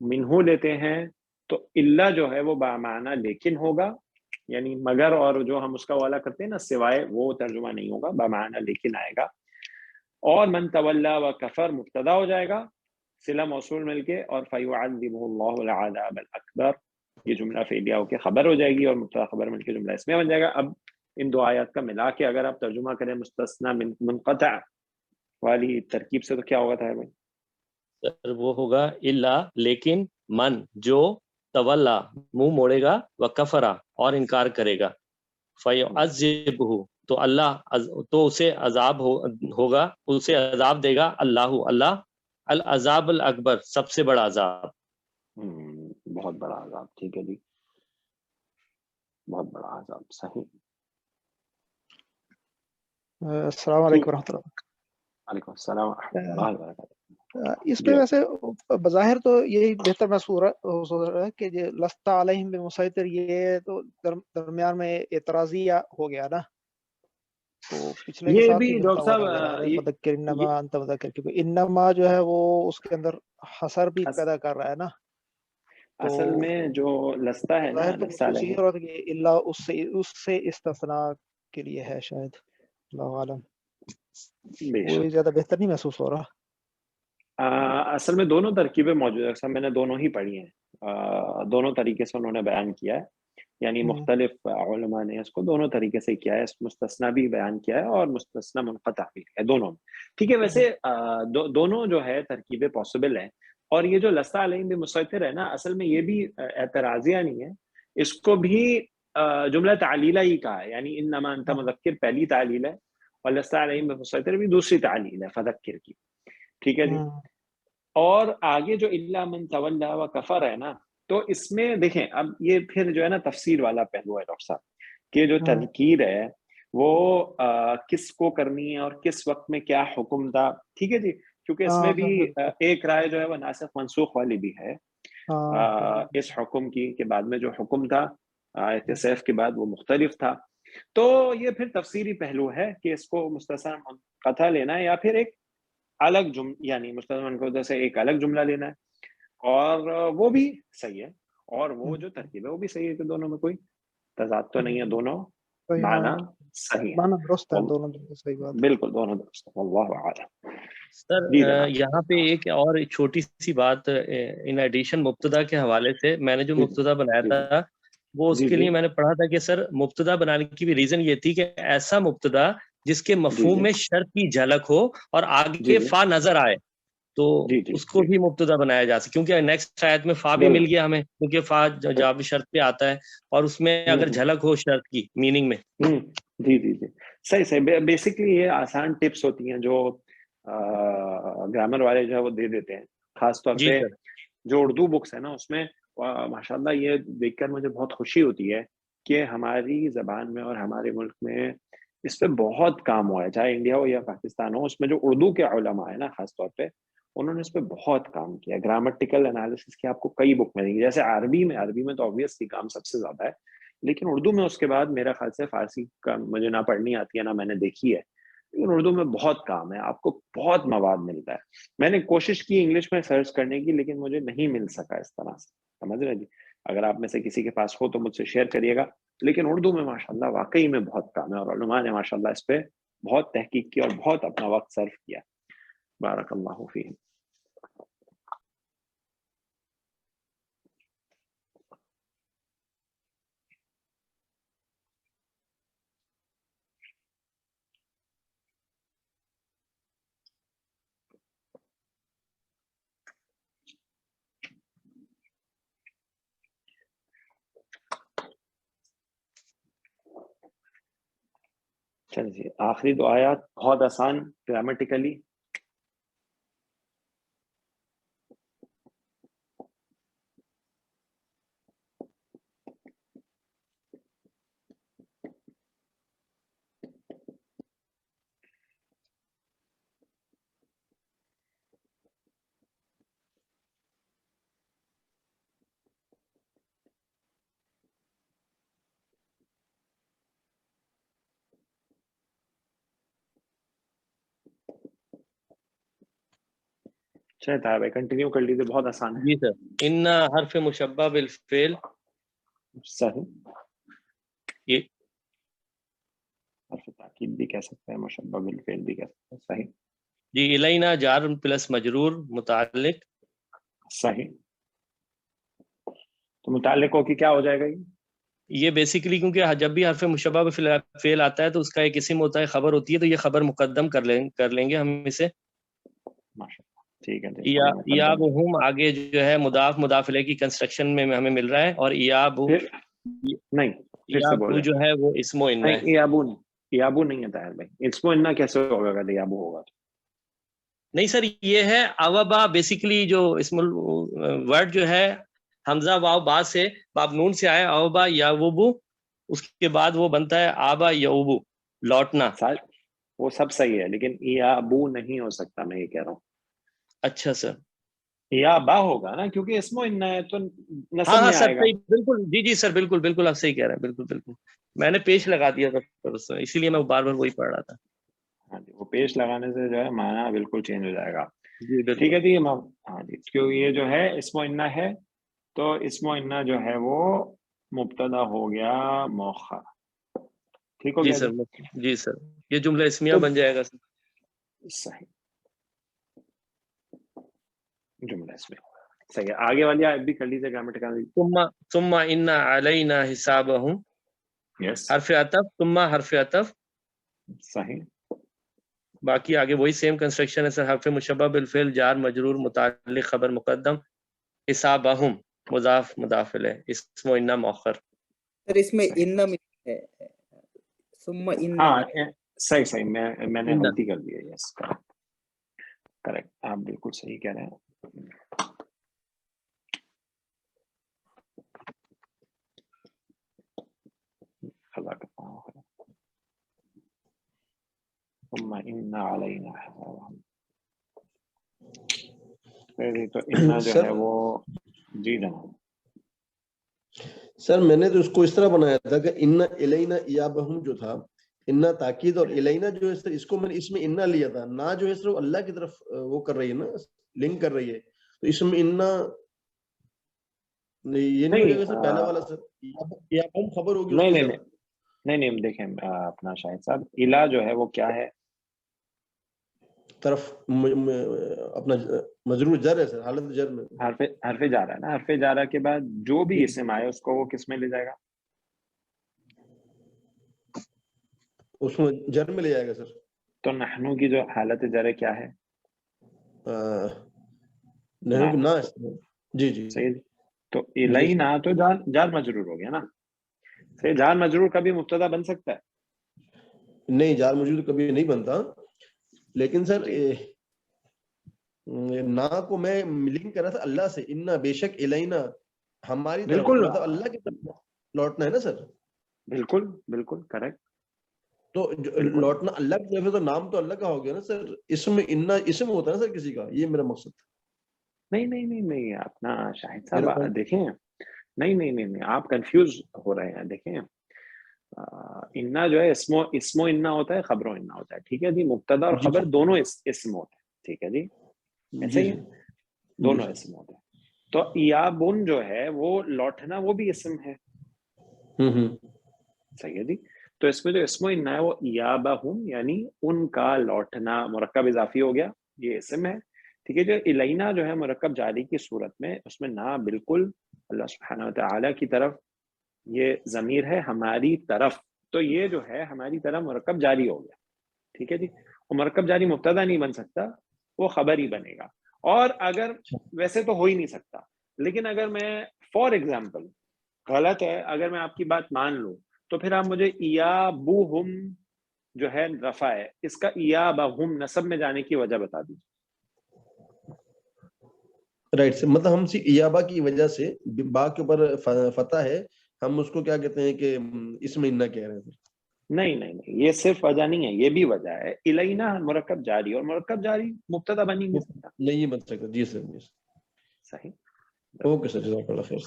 Speaker 2: منہو لیتے ہیں تو اللہ جو ہے وہ بمعنی لیکن ہوگا, یعنی مگر اور جو ہم اس کا والا کرتے ہیں نا سوائے, وہ ترجمہ نہیں ہوگا, بمعنی لیکن آئے گا. اور من تولا و کفر مبتدا ہو جائے گا صلہ موصول مل کے, اور فیعذبہ اللہ العذاب الاکبر یہ جملہ فعلیہ ہو کے خبر ہو جائے گی, اور مبتدا خبر مل کے جملہ اسمیہ بن جائے گا. اب ان دو آیات کا ملا کے اگر آپ ترجمہ کریں مستثنا منقطع والی ترکیب سے, تو کیا ہوگا طاہر بھائی؟
Speaker 4: سر وہ ہوگا اللہ لیکن من جو تولا منہ موڑے گا و کفرا اور انکار کرے گا, فیعذبہ تو اللہ تو اسے عذاب ہوگا, اسے عذاب دے گا اللہ العذاب الاکبر سب سے بڑا عذاب.
Speaker 2: بہت بڑا عذاب. ٹھیک ہے جی, بہت بڑا عذاب. صحیح.
Speaker 6: السلام علیکم ورحمۃ اللہ.
Speaker 2: وعلیکم السلام ورحمۃ اللہ وبرکاتہ.
Speaker 6: اس پہ ویسے بظاہر تو یہی بہتر محسوس ہو رہا ہے کہ لستا علیہم بمسیطر, یہ تو درمیان میں اعتراضیہ ہو گیا نا. تو پچھلے کے
Speaker 2: یہ
Speaker 6: ساتھ
Speaker 2: بھی
Speaker 6: ہی
Speaker 2: ڈاکٹر
Speaker 6: ملتا ہوا نظر آ رہا ہے. فذکر انما انت مذکر, کیونکہ انما جو ہے وہ اس کے اندر حصر بھی پیدا کر رہا ہے نا.
Speaker 2: اصل میں جو لستا ہے نا,
Speaker 6: ظاہر تو
Speaker 2: لستا
Speaker 6: محسوس
Speaker 2: علیہ
Speaker 6: یہ ہو رہا ہے کہ اللہ اس سے استثناء کے لیے ہے شاید, اللہ عالم.
Speaker 2: بے
Speaker 6: وہ
Speaker 2: شک.
Speaker 6: زیادہ بہتر نہیں محسوس ہو رہا.
Speaker 2: اصل میں دونوں ترکیبیں موجود ہیں. میں نے دونوں ہی پڑھی ہیں, دونوں طریقے سے انہوں نے بیان کیا ہے, یعنی مختلف علماء نے اس کو دونوں طریقے سے کیا ہے. مستثنا بھی بیان کیا ہے اور مستثنا منقطع بھی ہے, دونوں. ٹھیک ہے. ویسے دونوں جو ہے ترکیبیں پاسبل ہیں. اور یہ جو لستا علیہم بمسیطر ہے نا, اصل میں یہ بھی اعتراضیہ نہیں ہے, اس کو بھی جملہ تعلیلہ ہی کہا ہے. یعنی انما انت مذکر پہلی تعلیل ہے, اور لستا علیہم بمسیطر بھی دوسری تعلیل ہے فذکر کی. ٹھیک ہے جی. اور آگے جو الا من تولا و کفر ہے نا, تو اس میں دیکھیں اب یہ پھر جو ہے نا تفسیر والا پہلو ہے ڈاکٹر صاحب, کہ جو تذکیر ہے وہ کس کو کرنی ہے اور کس وقت میں کیا حکم تھا. ٹھیک ہے جی. کیونکہ اس میں بھی ایک رائے جو ہے وہ ناسخ منسوخ والی بھی ہے اس حکم کی, کہ بعد میں جو حکم تھا آیت سیف کے بعد وہ مختلف تھا. تو یہ پھر تفسیری پہلو ہے کہ اس کو مستثنا منقطع لینا ہے یا پھر ایک الگ یعنی مستثنا منقطع سے ایک الگ جملہ لینا ہے, اور وہ بھی صحیح ہے. اور وہ جو ترکیب ہے وہ بھی صحیح ہے, کہ دونوں میں کوئی تضاد تو نہیں ہے, دونوں معنی صحیح ہے. بالکل دونوں درست ہے. واللہ اعلم.
Speaker 4: سر یہاں پہ ایک اور چھوٹی سی بات ان ایڈیشن مبتدا کے حوالے سے, میں نے جو مبتدا بنایا تھا وہ اس کے لیے میں نے پڑھا تھا کہ سر مبتدا بنانے کی بھی ریزن یہ تھی کہ ایسا مبتدا جس کے مفہوم میں شرط کی جھلک ہو اور آگے فا نظر آئے, تو اس کو بھی مبتدا بنایا جا سکے. کیونکہ نیکسٹ آیت میں فا بھی مل گیا ہمیں, کیونکہ فا جواب شرط پہ آتا ہے, اور اس میں اگر جھلک ہو شرط کی میننگ میں.
Speaker 2: جی جی جی صحیح. بیسکلی یہ آسان ٹپس ہوتی ہیں جو گرامر والے جو ہے وہ دے دیتے ہیں, خاص طور پہ جو اردو بکس ہے نا, اس میں ماشاءاللہ یہ دیکھ کر مجھے بہت خوشی ہوتی ہے کہ ہماری زبان میں اور ہمارے ملک میں اس پہ بہت کام ہوا ہے, چاہے انڈیا ہو یا پاکستان ہو. اس میں جو اردو کے علماء ہیں نا خاص طور پہ, انہوں نے اس پہ بہت کام کیا. گرامرٹیکل انالیسس کی آپ کو کئی بک ملیں گی. جیسے عربی میں تو obviously کام سب سے زیادہ ہے, لیکن اردو میں اس کے بعد میرا خیال سے فارسی کا مجھے نہ پڑھنی آتی ہے نہ میں نے دیکھی ہے, لیکن اردو میں بہت کام ہے, آپ کو بہت مواد ملتا ہے. میں نے کوشش کی انگلش میں سرچ کرنے کی, لیکن مجھے نہیں مل سکا اس طرح سے, سمجھ رہے جی. اگر آپ میں سے کسی کے پاس ہو تو مجھ سے شیئر کریے گا. لیکن اردو میں ماشاءاللہ واقعی میں بہت کام ہے, اور علماء نے ماشاءاللہ اس پہ بہت تحقیق کی اور بہت اپنا وقت صرف کیا. بارک اللہ فیہم. چلیے جی آخری دو آیات بہت آسان گرامیٹیکلی. چلے طاہر بھائی کنٹینیو کر لیجیے، بہت آسان ہے.
Speaker 4: جی سر. ان حرف مشبہ بالفعل.
Speaker 2: صحیح.
Speaker 4: یہ
Speaker 2: حرف تاکید بھی کہہ سکتے ہیں، مشبہ بالفعل بھی کہہ سکتے ہیں. صحیح.
Speaker 4: جی الینا جار پلس مجرور متعلق.
Speaker 2: صحیح. تو متعلق ہو کہ کیا ہو جائے گا
Speaker 4: یہ بیسیکلی کیونکہ جب بھی حرف مشبہ بالفعل آتا ہے تو اس کا ایک اسم ہوتا ہے، خبر ہوتی ہے، تو یہ خبر مقدم کر لیں گے ہم اسے.
Speaker 2: ماشاء اللہ. ٹھیک ہے.
Speaker 4: ایاب ہم آگے جو ہے مضاف مضاف الیہ کی کنسٹرکشن میں ہمیں مل رہا ہے، اور ایاب
Speaker 2: نہیں پھر سے بولے
Speaker 4: جو ہے وہ اسم و ان ہے.
Speaker 2: ایابو نہیں، ایابو نہیں ہے طاہر بھائی. اسم و اننا کیسے ہوگا اگر ایابو ہوگا تو؟
Speaker 4: نہیں سر، یہ ہے اوبا. بیسیکلی جو اسم ورڈ جو ہے حمزہ واو با سے باب نون سے آیا، اوبا یاوبو، اس کے بعد وہ بنتا ہے آبا یوبو، لوٹنا.
Speaker 2: وہ سب صحیح ہے لیکن ایابو نہیں ہو سکتا، میں یہ کہہ رہا ہوں.
Speaker 4: اچھا سر.
Speaker 2: یا با ہوگا نا کیونکہ اسم و اننا ہے تو نصب
Speaker 4: ہاں
Speaker 2: میں
Speaker 4: سر
Speaker 2: آئے گا.
Speaker 4: صحیح، بالکل. جی جی سر، بالکل بالکل آپ صحیح کہہ رہے ہیں. بالکل بالکل میں نے پیش لگا دیا تھا، اسی لیے میں بار بار وہی پڑھ رہا تھا.
Speaker 2: ہاں جی، وہ پیش لگانے سے جو ہے معنی بالکل چینج ہو جائے گا.
Speaker 4: جی
Speaker 2: ٹھیک ہے جی. ہاں جی، کیوں یہ جو ہے اسم و اننا ہے تو اسم و اننا جو ہے وہ مبتدا ہو گیا مؤخر. ٹھیک ہو
Speaker 4: جی
Speaker 2: گیا
Speaker 4: سر. جی سر، یہ جملہ اسمیہ
Speaker 2: تو
Speaker 4: بن جائے گا سر.
Speaker 2: صحیح، جملہ اس میں صحیح ہے. آگے والی آیت بھی کر لیجیے گرامٹیکل.
Speaker 4: ثم ان علینا حسابہم.
Speaker 2: یس
Speaker 4: حرف عطف، ثم حرف عطف.
Speaker 2: صحیح.
Speaker 4: باقی آگے وہی سیم کنسٹرکشن ہے سر. حرف مشبہ بالفعل جار مجرور متعلق خبر مقدم، حسابہم مضاف مضاف الیہ، اسم و اننا مؤخر.
Speaker 7: سر اس میں ان ہے، ثم ان.
Speaker 2: ہاں صحیح میں نے غلطی کر دی ہے. یس کریکٹ، آپ بالکل صحیح کہہ رہے ہیں. خدا کرتا ہوں. ثم ان علینا حسابہم. تو اننا جو ہے وہ جی جناب.
Speaker 3: سر میں نے تو اس کو اس طرح بنایا تھا کہ ان الینا ایابہم جو تھا، انا تاکید، اور الینا جو ہے سر اس کو میں نے اس میں انا لیا تھا. نا جو ہے سر اللہ کی طرف وہ کر رہی ہے نا، لنک کر رہی ہے، تو اس میں انا یہ نہیں ہو جائے گا سر پہلا والا سر. ایابہم خبر ہوگی اس کی سر.
Speaker 2: نہیں دیکھیں اپنا شاہد صاحب، الا جو ہے وہ کیا ہے؟
Speaker 3: طرف اپنا مجرور جر ہے سر، حالت جر میں
Speaker 2: حرف جارہ ہے نا. حرف جارہ کے بعد جو بھی اسم آئے اس کو وہ کس میں لے جائے گا؟
Speaker 3: اس میں جر میں لے جائے گا سر.
Speaker 2: تو نحنو کی جو حالت جر کیا ہے؟
Speaker 3: نا. جی جی
Speaker 2: صحیح. تو الینا تو جار مجرور ہو گیا نا. صحیح. جار مجرور کبھی مبتدا بن سکتا ہے؟
Speaker 3: نہیں، جار مجرور کبھی نہیں بنتا. لیکن سر نا کو میں لنک کر رہا تھا اللہ سے. انا بے شک الینا ہماری طرف،
Speaker 2: بالکل
Speaker 3: مطلب اللہ کی طرف لوٹنا ہے نا سر.
Speaker 2: بالکل کریکٹ.
Speaker 3: تو لوٹنا اللہ کی طرف ہے تو نام تو اللہ کا ہو گیا نا سر. اسم انا اسم ہوتا ہے نا سر کسی کا، یہ میرا مقصد تھا.
Speaker 2: نہیں اپنا شاہد صاحب دیکھیں، نہیں آپ کنفیوز ہو رہے ہیں. دیکھیں انا جو ہے اسم و انا ہوتا ہے، خبر و انا ہوتا ہے. ٹھیک ہے جی. مبتدا اور خبر دونوں اسم ہوتے ہیں. ٹھیک ہے جی، ایسے ہی دونوں اسم ہوتے ہیں. تو ایابن جو ہے وہ لوٹنا، وہ بھی اسم ہے. صحیح ہے جی. تو اس میں جو اسم و انا ہے وہ ایابہم، یعنی ان کا لوٹنا. مرکب اضافی ہو گیا، یہ اسم ہے. ٹھیک ہے. جو الینا جو ہے مرکب جاری کی صورت میں، اس میں نا بالکل اللہ سبحانہ وتعالی کی طرف، یہ ضمیر ہے ہماری طرف. تو یہ جو ہے ہماری طرف مرکب جاری ہو گیا. ٹھیک ہے جی. وہ مرکب جاری مبتدا نہیں بن سکتا، وہ خبر ہی بنے گا. اور اگر ویسے تو ہو ہی نہیں سکتا، لیکن اگر میں فار ایگزامپل غلط ہے، اگر میں آپ کی بات مان لوں تو پھر آپ مجھے ایابوہم جو ہے رفع ہے، اس کا ایابہم نصب میں جانے کی وجہ بتا دیجیے.
Speaker 3: رائٹ سے مطلب ہم ایابا کی وجہ سے با کے اوپر فتح ہے، ہم اس کو کیا کہتے ہیں کہ اس میں انہ کہہ رہے ہیں.
Speaker 2: نہیں، یہ صرف وجہ نہیں ہے، یہ بھی وجہ ہے. الینا مرکب جاری، اور مرکب جاری مبتدا بن ہی نہیں سکتا.
Speaker 3: نہیں بن سکتا. جی سر. جی
Speaker 2: صحیح.
Speaker 3: اوکے سر، جزاک اللہ خیر.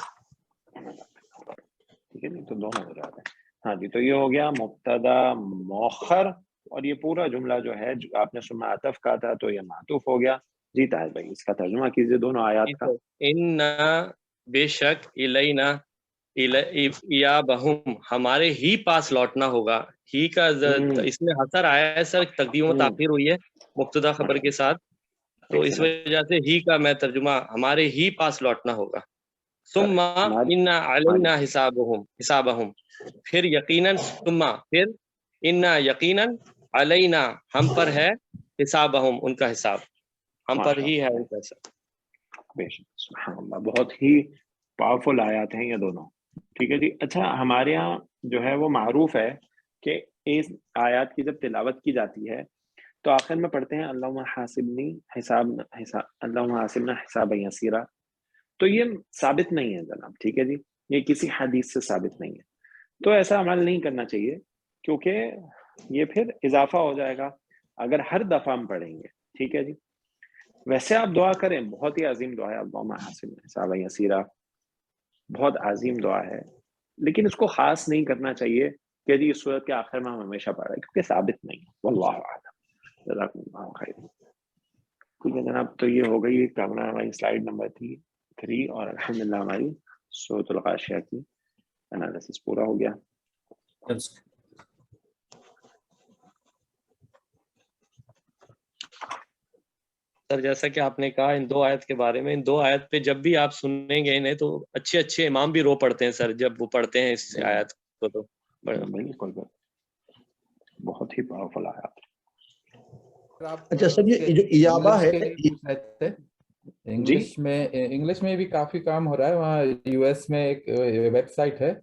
Speaker 2: ٹھیک ہے نہیں تو دونوں ہو جاتے ہیں. ہاں جی، تو یہ ہو گیا مبتدا مؤخر، اور یہ پورا جملہ جو ہے جو آپ نے ثم عطف کہا تھا تو یہ معطوف ہو گیا. جی طاہر بھائی اس کا ترجمہ کیجیے دونوں آیات کا.
Speaker 4: ان بے شک الینا ایابہم ہمارے ہی پاس لوٹنا ہوگا. ہی کا اس میں حصر آیا ہے سر، تقدیم و تاخیر ہوئی ہے مبتدا خبر کے ساتھ، تو اس وجہ سے ہی کا میں ترجمہ ہمارے ہی پاس لوٹنا ہوگا. ثم ان علینا حسابہم پھر یقیناً پھر ان یقیناً علینا ہم پر ہے حسابہم ان کا حساب، ہم پر ہی ہے ان کا حساب.
Speaker 2: بے شک سبحان اللہ، بہت ہی پاورفل آیات ہیں یہ دونوں. ٹھیک ہے جی. اچھا ہمارے ہاں جو ہے وہ معروف ہے کہ اس آیات کی جب تلاوت کی جاتی ہے تو آخر میں پڑھتے ہیں اللہم حاسبنی اللہم حاسبنا حسابا یسیرا. تو یہ ثابت نہیں ہے جناب. ٹھیک ہے جی، یہ کسی حدیث سے ثابت نہیں ہے. تو ایسا عمل نہیں کرنا چاہیے کیونکہ یہ پھر اضافہ ہو جائے گا اگر ہر دفعہ ہم پڑھیں گے. ٹھیک ہے جی. ویسے آپ دعا کریں، بہت ہی عظیم دعا ہے اللہم حاسبنا حسابا یسیرا، بہت عظیم دعا ہے، لیکن اس کو خاص نہیں کرنا چاہیے کہ جی اس صورت کے آخر میں ہم ہمیشہ پڑھیں کیونکہ ثابت نہیں ہے. واللہ اعلم. جزاکم اللہ خیر. ٹھیک ہے جناب، تو یہ ہو گئی ہماری سلائیڈ نمبر 3 اور الحمدللہ ہماری سورۃ الغاشیہ کی انالیسس پورا ہو گیا.
Speaker 4: سر جیسا کہ آپ نے کہا ان 2 آیت کے بارے میں، ان 2 آیت پہ جب بھی آپ سنیں گے انہیں تو اچھے امام بھی رو پڑھتے ہیں سر جب وہ پڑھتے ہیں اس آیت کو. تو
Speaker 2: بالکل بہت ہی پاورفل آیات.
Speaker 3: اچھا سر یہ جو ایابا ہے
Speaker 8: انگلش میں بھی کافی کام ہو رہا ہے. وہاں یو ایس میں ایک ویب سائٹ ہے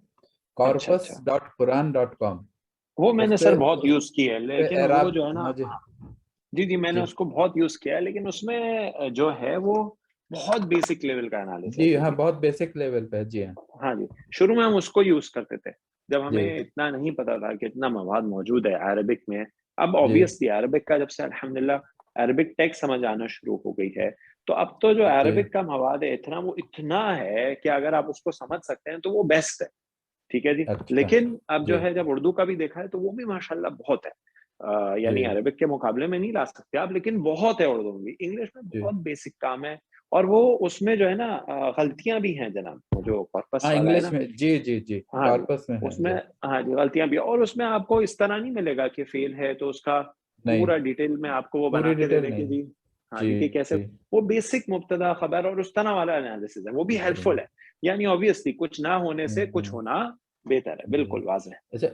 Speaker 8: corpus.quran.com.
Speaker 2: وہ میں نے سر بہت یوز کی ہے، لیکن وہ جو ہے نا جی میں نے اس کو بہت یوز کیا ہے، لیکن اس میں جو ہے وہ بہت بیسک لیول کا انالیسس ہے.
Speaker 8: جی ہاں، بہت بیسک لیول پہ. جی
Speaker 2: ہاں جی. شروع میں ہم اس کو یوز کرتے تھے جب ہمیں اتنا نہیں پتا تھا کہ اتنا مواد موجود ہے عربک میں. اب آبویسلی عربک کا جب سے الحمدللہ عربک ٹیکس سمجھ آنا شروع ہو گئی ہے تو اب تو جو عربک کا مواد ہے وہ اتنا ہے کہ اگر آپ اس کو سمجھ سکتے ہیں تو وہ بیسٹ ہے. ٹھیک ہے جی. لیکن اب جو ہے جب اردو کا بھی دیکھا ہے تو وہ بھی ماشاءاللہ بہت ہے. یعنی عربک کے مقابلے میں نہیں لا سکتے آپ، لیکن بہت ہے اردو میں بھی. انگلش میں بہت بیسک کام ہے، اور وہ اس میں جو ہے نا غلطیاں بھی ہیں جناب. جو کارپس والا ہے نا
Speaker 8: جی کارپس میں
Speaker 2: اس میں ہاں جی غلطیاں بھی، اور اس میں آپ کو اس طرح نہیں ملے گا کہ فیل ہے تو اس کا پورا ڈیٹیل میں آپ کو وہ بنا کے دے دے کہ جی ہاں جی کہ کیسے. وہ بیسک مبتدا خبر اور اس طرح والا انالیسس ہے، وہ بھی ہیلپ فل ہے. یعنی obviously کچھ نہ ہونے سے کچھ ہونا بہتر ہے. بالکل واضح ہے.
Speaker 8: اچھا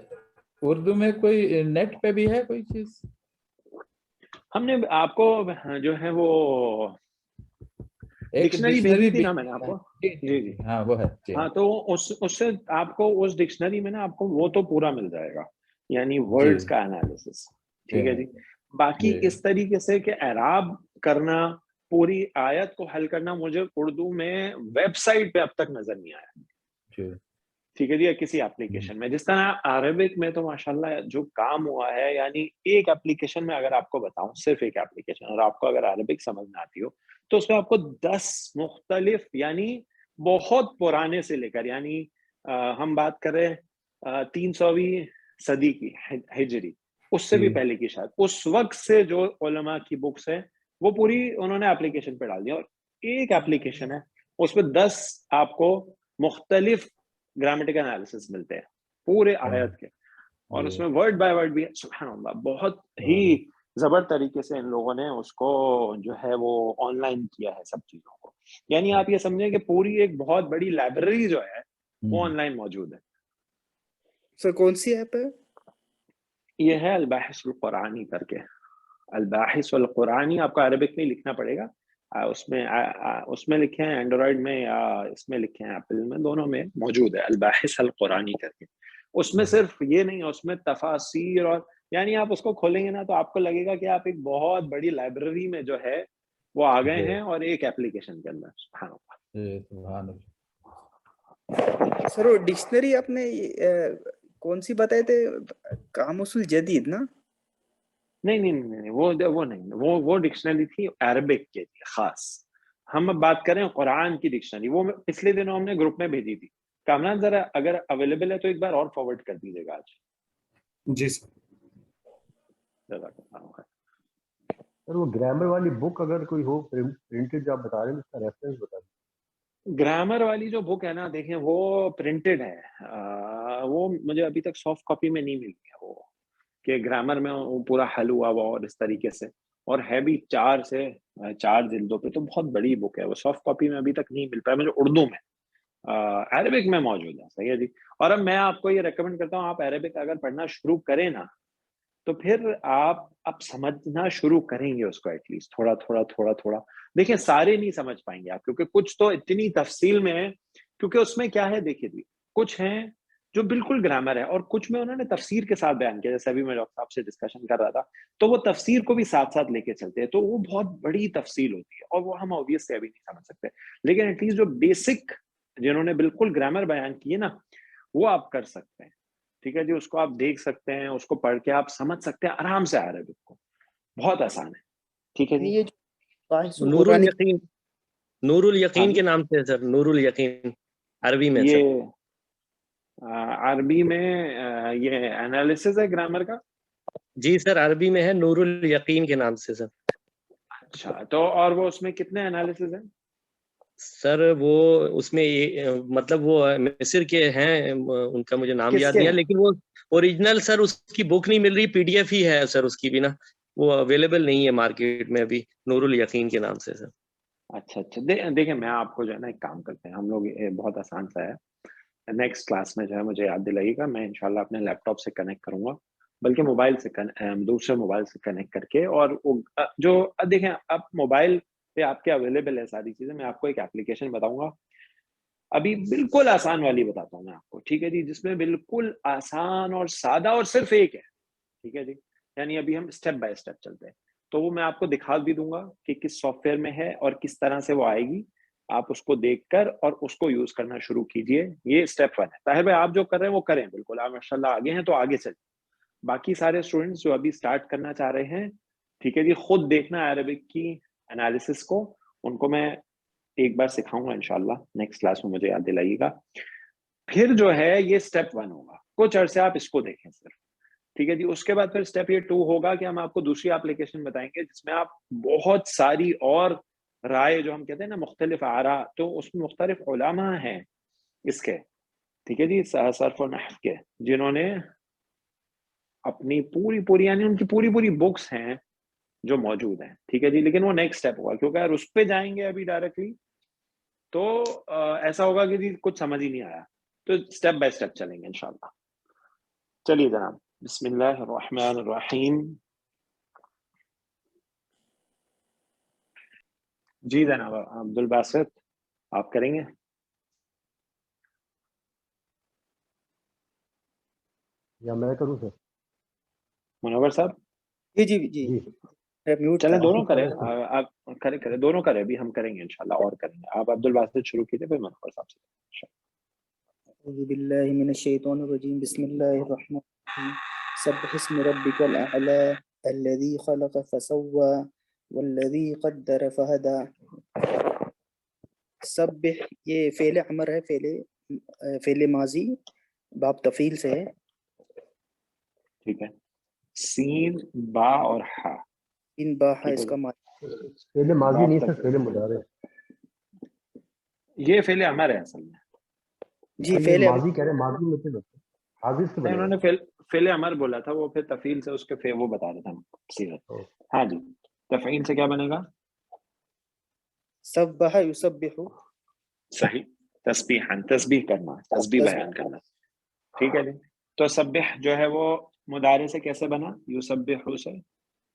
Speaker 8: اردو میں کوئی نیٹ پہ بھی ہے کوئی چیز؟
Speaker 2: ہم نے آپ کو جو ہے وہ ڈکشنری بھیجی تھی نا میں نے آپ کو. جی
Speaker 8: ہاں وہ ہے.
Speaker 2: ہاں تو اس سے آپ کو اس ڈکشنری میں نا آپ کو وہ تو پورا مل جائے گا، یعنی ورڈز کا انالیسس. ٹھیک ہے جی. باقی اس طریقے سے کہ اعراب کرنا، پوری آیت کو حل کرنا، مجھے اردو میں ویب سائٹ پہ اب تک نظر نہیں آیا. ٹھیک ہے جی. کسی اپلیکیشن میں جس طرح عربک میں تو ماشاءاللہ جو کام ہوا ہے، یعنی ایک اپلیکیشن میں اگر آپ کو بتاؤں، صرف ایک اپلیکیشن، اور آپ کو اگر عربک سمجھ میں آتی ہو تو اس میں آپ کو 10 مختلف یعنی بہت پرانے سے لے کر، یعنی ہم بات کر رہے 300ویں صدی کی ہجری، اس سے بھی پہلے کی شاید، اس وقت سے جو علماء کی بکس ہیں وہ پوری انہوں نے اپلیکیشن پہ ڈال دیا. اور ایک اپلیکیشن ہے اس پہ 10 آپ کو مختلف گرامیٹیکل انالیسس ملتے ہیں پورے آیت کے، اور اس میں ورڈ بائی ورڈ بھی ہے. سبحان اللہ، بہت ہی زبر طریقے سے ان لوگوں نے اس کو جو ہے وہ آن لائن کیا ہے سب چیزوں کو. یعنی آپ یہ سمجھیں کہ پوری ایک بہت بڑی لائبریری جو ہے وہ آن لائن موجود ہے.
Speaker 7: سر کون سی ایپ ہے؟
Speaker 2: یہ ہے الباحث القرآنی کر کے. الباحث القرآنی آپ کو عربک میں لکھنا پڑے گا. اس میں لکھے ہیں اینڈرائڈ میں یا اس میں لکھے ہیں ایپل میں، دونوں میں موجود ہے الباحث القرآنی کر کے. اس میں صرف یہ نہیں ہے، اس میں تفاسیر اور یعنی آپ اس کو کھولیں گے نا تو آپ کو لگے گا کہ آپ ایک بہت بڑی لائبریری میں جو ہے وہ آ گئے ہیں اور ایک ایپلیکیشن کے اندر. سبحان اللہ.
Speaker 8: سبحان اللہ.
Speaker 7: سر وہ ڈکشنری آپ نے کون سی بتائے تھے؟ قاموس الجدید نا؟
Speaker 2: نہیں وہ نہیں, وہ ڈکشنری تھی عربک کے لیے خاص. ہم اب بات کریں قرآن کی ڈکشنری, وہ پچھلے دنوں ہم نے گروپ میں بھیجی تھی. کامران ذرا اگر اویلیبل ہے تو ایک بار اور فارورڈ کر دیجیے گا آج.
Speaker 5: جی سر. سر وہ گرامر والی بک اگر کوئی ہو پرنٹڈ جو آپ بتا رہے ہیں اس کا ریفرنس بتا دیں.
Speaker 2: گرامر والی جو بک ہے نا, دیکھیں وہ پرنٹڈ ہے, وہ مجھے ابھی تک سافٹ کاپی میں نہیں ملی ہے وہ, کہ گرامر میں وہ پورا حل ہوا ہوا اور اس طریقے سے, اور ہے بھی 4 جلدوں پہ, تو بہت بڑی بک ہے وہ. سافٹ کاپی میں ابھی تک نہیں مل پایا مجھے اردو میں, عربک میں موجود ہے. صحیح ہے جی. اور اب میں آپ کو یہ ریکمینڈ کرتا ہوں, آپ عربک اگر پڑھنا شروع کریں نا تو پھر آپ اب سمجھنا شروع کریں گے اس کو, ایٹ لیسٹ تھوڑا تھوڑا. دیکھیں سارے نہیں سمجھ پائیں گے آپ, کیونکہ کچھ تو اتنی تفصیل میں ہے, کیونکہ اس میں کیا ہے دیکھیے جی, کچھ ہیں جو بالکل گرامر ہے اور کچھ میں انہوں نے تفسیر کے ساتھ بیان کیا, جیسے ابھی میں ڈاکٹر صاحب سے ڈسکشن کر رہا تھا, تو وہ تفسیر کو بھی ساتھ ساتھ لے کے چلتے ہیں, تو وہ بہت بڑی تفصیل ہوتی ہے اور وہ ہم obvious سے ابھی نہیں سمجھ سکتے. لیکن ایٹ لیسٹ جو بیسک جنہوں نے بالکل گرامر بیان کیے نا وہ آپ کر سکتے ہیں. ٹھیک ہے جی, اس کو آپ دیکھ سکتے ہیں, اس کو پڑھ کے آپ سمجھ سکتے ہیں آرام سے عربک کو, بہت آسان ہے. ٹھیک ہے جی.
Speaker 7: یہ جو
Speaker 4: نور
Speaker 7: قرآن
Speaker 4: الیقین, نور
Speaker 2: ہاں
Speaker 4: الیقین
Speaker 2: جی,
Speaker 4: کے نام سے سر, نور الیقین عربی میں سر.
Speaker 2: یہ عربی میں یہ انالیسز ہے گرامر کا.
Speaker 4: جی سر, عربی میں ہے نور الیقین کے نام سے سر.
Speaker 2: اچھا, تو اور وہ اس میں کتنے انالیسز ہیں؟
Speaker 4: سر وہ اس میں مطلب وہ مصر کے ہیں, ان کا مجھے نام
Speaker 2: کس
Speaker 4: یاد
Speaker 2: کے
Speaker 4: نہیں ہے,
Speaker 2: ہیں؟
Speaker 4: لیکن وہ اوریجنل سر اس کی بک نہیں مل رہی, پی ڈی ایف ہی ہے سر اس کی بھی نا, وہ اویلیبل نہیں ہے مارکیٹ میں ابھی, نور الیقین کے نام سے سر.
Speaker 2: اچھا, دیکھیں میں آپ کو جو ہے نا ایک کام کرتے ہیں ہم لوگ, بہت آسان سا ہے. نیکسٹ کلاس میں جو ہے مجھے یاد دلائیے گا, میں انشاءاللہ اپنے لیپ ٹاپ سے کنیکٹ کروں گا, بلکہ موبائل سے دوسرے موبائل سے کنیکٹ کر کے, اور جو دیکھیں اب موبائل پہ آپ کے اویلیبل ہے ساری چیزیں. میں آپ کو ایک ایپلیکیشن بتاؤں گا ابھی, بالکل آسان والی بتاتا ہوں میں آپ کو. ٹھیک ہے جی, جس میں بالکل آسان اور سادہ اور صرف ایک ہے. ٹھیک ہے جی, یعنی ابھی ہم اسٹیپ بائی اسٹیپ چلتے ہیں, تو وہ میں آپ کو دکھا بھی دوں گا کہ کس سافٹ ویئر میں ہے اور کس طرح سے وہ آئے گی. آپ اس کو دیکھ کر اور اس کو یوز کرنا شروع کیجئے. یہ اسٹیپ 1 ہے. طاہر بھائی آپ جو کر رہے ہیں وہ کریں, بالکل آپ ماشاءاللہ آگے ہیں تو آگے چلیں. باقی سارے اسٹوڈنٹس جو ابھی اسٹارٹ کرنا چاہ رہے ہیں, ٹھیک ہے جی, خود دیکھنا عربک کی انالیسس کو, ان کو میں ایک بار سکھاؤں گا انشاءاللہ. نیکسٹ کلاس میں مجھے یاد دلائیے گا. پھر جو ہے یہ اسٹیپ 1 ہوگا, کچھ عرصے آپ اس کو دیکھیں صرف. ٹھیک ہے جی, اس کے بعد پھر اسٹیپ یہ 2 ہوگا کہ ہم آپ کو دوسری اپلیکیشن بتائیں گے جس میں آپ بہت ساری اور رائے, جو ہم کہتے ہیں نا مختلف آراء, تو اس میں مختلف علماء ہیں اس کے, ٹھیک ہے جی, صرف و نحو کے, جنہوں نے اپنی پوری یعنی ان کی پوری بکس ہیں جو موجود ہیں. ٹھیک ہے جی, لیکن وہ نیکسٹ اسٹیپ ہوگا, کیونکہ اگر اس پہ جائیں گے ابھی ڈائریکٹلی تو ایسا ہوگا کہ جی کچھ سمجھ ہی نہیں آیا. تو اسٹیپ بائی اسٹیپ چلیں گے انشاءاللہ. چلیے جناب, بسم اللہ الرحمن الرحیم. جی جناب عبد الباسط آپ کریں گے؟
Speaker 5: یا میں کروں سر؟
Speaker 2: منور صاحب
Speaker 7: جی جی جی
Speaker 5: جی
Speaker 7: میوٹ
Speaker 2: چلیں
Speaker 7: تھا.
Speaker 2: دونوں کریں, آپ کریں دونوں کریں, ابھی ہم کریں گے انشاءاللہ اور کریں گے. آپ عبد الباسط شروع کیجئے, پھر منور صاحب سے.
Speaker 7: اعوذ باللہ من الشیطان الرجیم, بسم اللہ الرحمن الرحیم. سبح اسم ربک الاعلی الذی خلق فسوى والذی قدر فہدى. سبح یہ فعل امر ہے, فعل ماضی باب تفعیل سے ہے.
Speaker 2: ٹھیک ہے, سین با اور ہا,
Speaker 7: ان باہا
Speaker 2: ٹھیک ہے
Speaker 7: اس
Speaker 2: جی,
Speaker 7: کا معنی.
Speaker 5: فعل ماضی
Speaker 2: باب
Speaker 5: نہیں
Speaker 2: تک
Speaker 5: سر, فعل مضارع.
Speaker 2: یہ فعل امر ہے اصل میں.
Speaker 7: جی
Speaker 5: یہ
Speaker 7: فعل
Speaker 5: ماضی کہہ رہے ہیں, ماضی میں سے حاضر سے
Speaker 2: نہیں,
Speaker 5: بنے
Speaker 2: انہوں
Speaker 5: گا.
Speaker 2: نے فعل امر بولا تھا, وہ پھر تفعیل سے اس کے وہ بتا رہا تھا صیغت. ہاں جی, تفعیل سے کیا بنے گا؟
Speaker 7: سبح یسبح.
Speaker 2: صحیح, تسبیحاً, تسبیح کرنا, تسبیح بیان کرنا. ٹھیک ہے جی, تو سبح جو ہے وہ مضارع سے کیسے بنا؟ یسبح سے.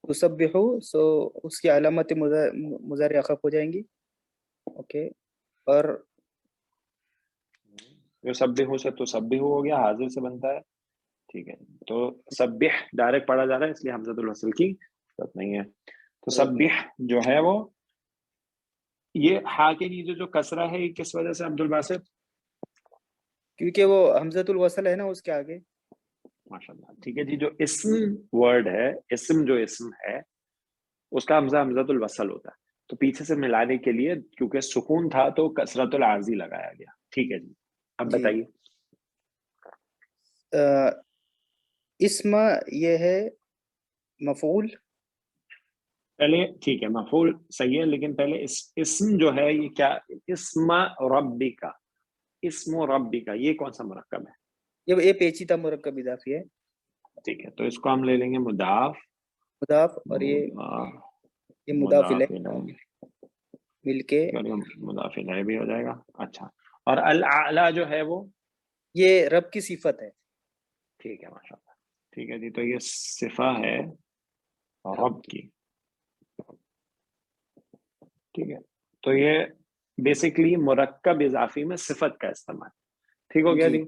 Speaker 7: یسبح, سو اس کی علامت مضارع خف ہو جائیں گی. اوکے, اور
Speaker 2: یسبح سے تو سبح ہو گیا, حاضر سے بنتا ہے. ٹھیک ہے. تو سبح ڈائریکٹ پڑھا جا رہا ہے اس لیے حمزۃ الوصل کی ضرورت نہیں ہے. تو سبح جو ہے وہ یہ ہا کے نیچے جو کسرہ ہے یہ کس وجہ سے عبد الباسط؟
Speaker 7: کیونکہ وہ حمزۃ الوصل ہے نا اس کے آگے.
Speaker 2: ماشاء اللہ. ٹھیک ہے جی. جو اسم ورڈ ہے، اسم جو اسم ہے اس کا حمزہ حمزۃ الوصل ہوتا ہے. تو پیچھے سے ملانے کے لیے کیونکہ سکون تھا تو کسرت العارضی لگایا گیا. ٹھیک ہے جی. اب
Speaker 7: جی.
Speaker 2: بتائیے.
Speaker 7: اسم یہ ہے مفعول.
Speaker 2: پہلے ٹھیک ہے مفعول صحیح ہے، لیکن پہلے اسم جو ہے یہ کیا؟ اسم ربی کا، اسم ربی کا یہ کون سا مرکب ہے؟
Speaker 7: یہ پیچیدہ مرکب اضافی ہے.
Speaker 2: ٹھیک ہے. تو اس کو ہم لے لیں گے مضاف
Speaker 7: مضاف اور یہ مضاف الیہ مل کے
Speaker 2: مضاف الیہ بھی ہو جائے گا. اچھا. اور الاعلی جو ہے وہ
Speaker 7: یہ رب کی صفت ہے.
Speaker 2: ٹھیک ہے ماشاء اللہ. ٹھیک ہے جی. تو یہ صفہ ہے رب کی. ٹھیک ہے. تو یہ بیسیکلی مرکب اضافی میں صفت کا استعمال. ٹھیک ہو گیا جی.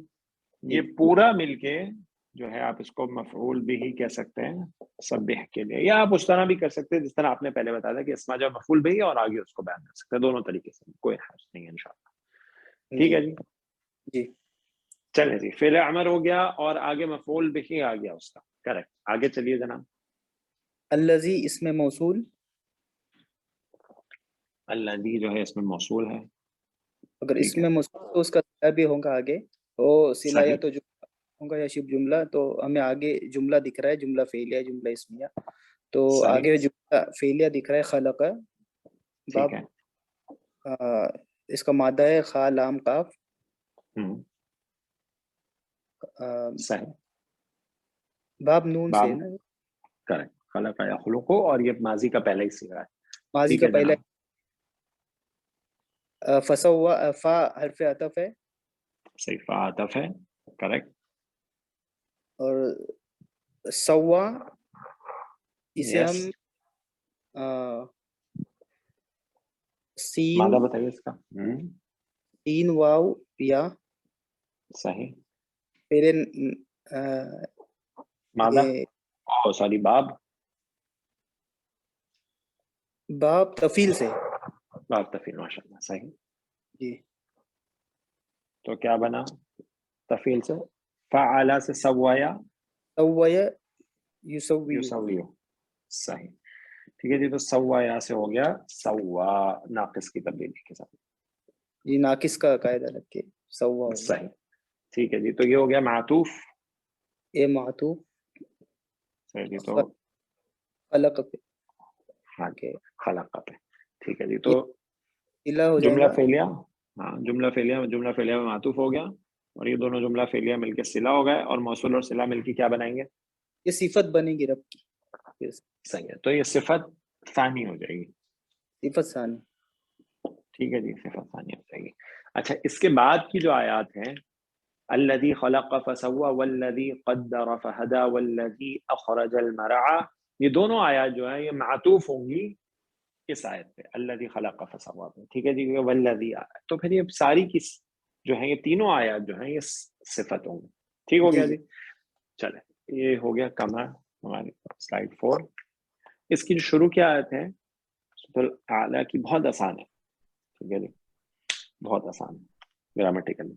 Speaker 2: یہ پورا مل کے جو ہے آپ اس کو مفعول بھی ہی کہہ سکتے ہیں سبح کے لیے، یا آپ اس طرح بھی کر سکتے ہیں جس طرح آپ نے پہلے بتایا تھا کہ اسما جو مفعول بھی اور آگے اس کو بیان کر سکتے ہیں. دونوں طریقے سے کوئی حرج نہیں ہے انشاءاللہ. ٹھیک ہے جی.
Speaker 7: جی
Speaker 2: چلے جی. فعل امر ہو گیا اور آگے مفعول بھی آ گیا اس کا. کریکٹ. آگے چلیے جناب.
Speaker 7: الذی اسم موصول.
Speaker 2: الذی جو ہے اس میں موصول ہے.
Speaker 7: اگر اس میں موصول تو اس کا صلہ بھی ہوگا آگے. وہ صلہ یا تو جملہ ہوگا یا شبہ جملہ. تو ہمیں آگے جملہ دکھ رہا ہے، جملہ فعلیہ جملہ اسمیہ. تو آگے جملہ فعلیہ دکھ رہا ہے خلق. باب اس کا مادہ ہے خا لام قاف.
Speaker 2: صحیح.
Speaker 7: باب نون سے نا.
Speaker 2: کریکٹ. خلق یخلق، اور یہ ماضی کا پہلا ہی صیغہ ہے.
Speaker 7: ماضی کا پہلا. فسوا فا حرف عطف ہے.
Speaker 2: صحیح. فا عطف ہے. کریکٹ.
Speaker 7: اور سوا اسے ہم سین
Speaker 2: مادہ بتائیے اس کا.
Speaker 7: سین واو یا.
Speaker 2: صحیح.
Speaker 7: پھر
Speaker 2: مادہ سوری باب.
Speaker 7: باب تفیل سے.
Speaker 2: باب تفیل. ماشاء اللہ. صحیح.
Speaker 7: جی.
Speaker 2: تو کیا بنا تفیل سے؟ فعلا سے سوایا.
Speaker 7: سویا یسوی.
Speaker 2: صحیح. ٹھیک ہے جی. تو سوایا سے ہو گیا سوا ناقص کی تبدیلی کے ساتھ.
Speaker 7: جی ناقص کا قاعدہ رکھ کے سوا.
Speaker 2: صحیح. ٹھیک ہے جی. تو یہ ہو گیا معطوف.
Speaker 7: اے معطوف.
Speaker 2: صحیح جی. تو
Speaker 7: خلق پہ.
Speaker 2: ہاں خلق پہ. ٹھیک ہے جی. تو
Speaker 7: جملہ
Speaker 2: فعلیہ. ہاں جملہ فعلیہ میں معطوف ہو گیا، اور یہ دونوں جملہ فعلیہ مل کے صلہ ہو گئے، اور موصول اور صلہ مل کے کیا بنائیں گے؟
Speaker 7: یہ صفت بنے گی رب کی.
Speaker 2: صحیح ہے. تو یہ صفت ثانی ہو جائے گی.
Speaker 7: صفت ثانی.
Speaker 2: ٹھیک ہے جی. صفت ثانی ہو جائے گی. اچھا اس کے بعد کی جو آیات ہیں الذی خلق فسوى والذی قدر فہدى والذی اخرج المرعى، یہ دونوں آیات جو ہیں یہ معطوف ہوں گی اس آیت پہ الذی خلق فسوى پہ. ٹھیک ہے جی. والذی، تو پھر یہ ساری کی جو ہیں یہ تینوں آیات جو ہیں یہ صفت ہوں گی. ٹھیک ہو گیا جی. چلے یہ ہو گیا کمرہ ہماری سلائیڈ 4. اس کی جو شروع کی آیت ہے سورۃ الاعلی کی بہت آسان ہے. ٹھیک ہے جی. بہت آسان ہے گرامٹیکل.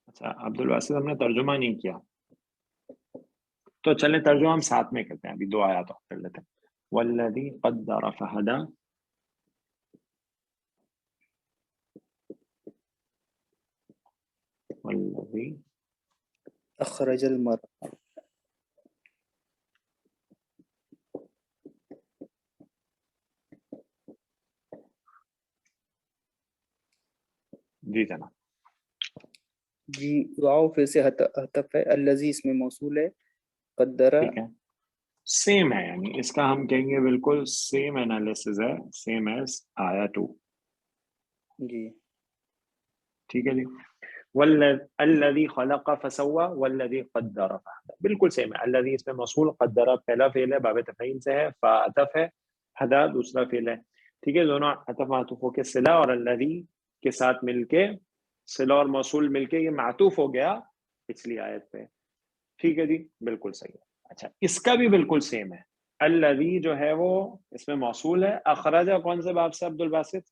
Speaker 2: اچھا عبد الباسط ہم نے ترجمہ نہیں کیا، تو چلیں ترجمہ ہم ساتھ میں کرتے ہیں. ابھی دو آیات اور کر لیتے ہیں. والذی قدر فہدی. والذی
Speaker 7: اخرج المرعى.
Speaker 2: جی جناب.
Speaker 7: جی واو پھر سے حذف ہے، الذی اس میں موصول ہے، قدر
Speaker 2: ٹھیک ہے، سیم ہے، یعنی اس کا ہم کہیں گے بالکل سیم انالیسز ہے، سیم ایز آیا 2.
Speaker 7: جی
Speaker 2: ٹھیک ہے جی. الذی خلق فسوى والذی قدر فہدى، بالکل سیم ہے. الذی اس میں موصول، قدر پہلا فعل ہے، باب تفعیل سے ہے، فعطف ہے، ہدا دوسرا فعل ہے. ٹھیک ہے، دونوں عطف معطوف ہو کے صلہ اور الذی کے ساتھ مل کے صلہ اور موصول مل کے یہ معطوف ہو گیا پچھلی آیت پہ. ٹھیک ہے جی، بالکل صحیح ہے. اچھا اس کا بھی بالکل سیم ہے. الذی جو ہے وہ اس میں موصول ہے. اخرجہ کون سے باب سے عبد الباسط؟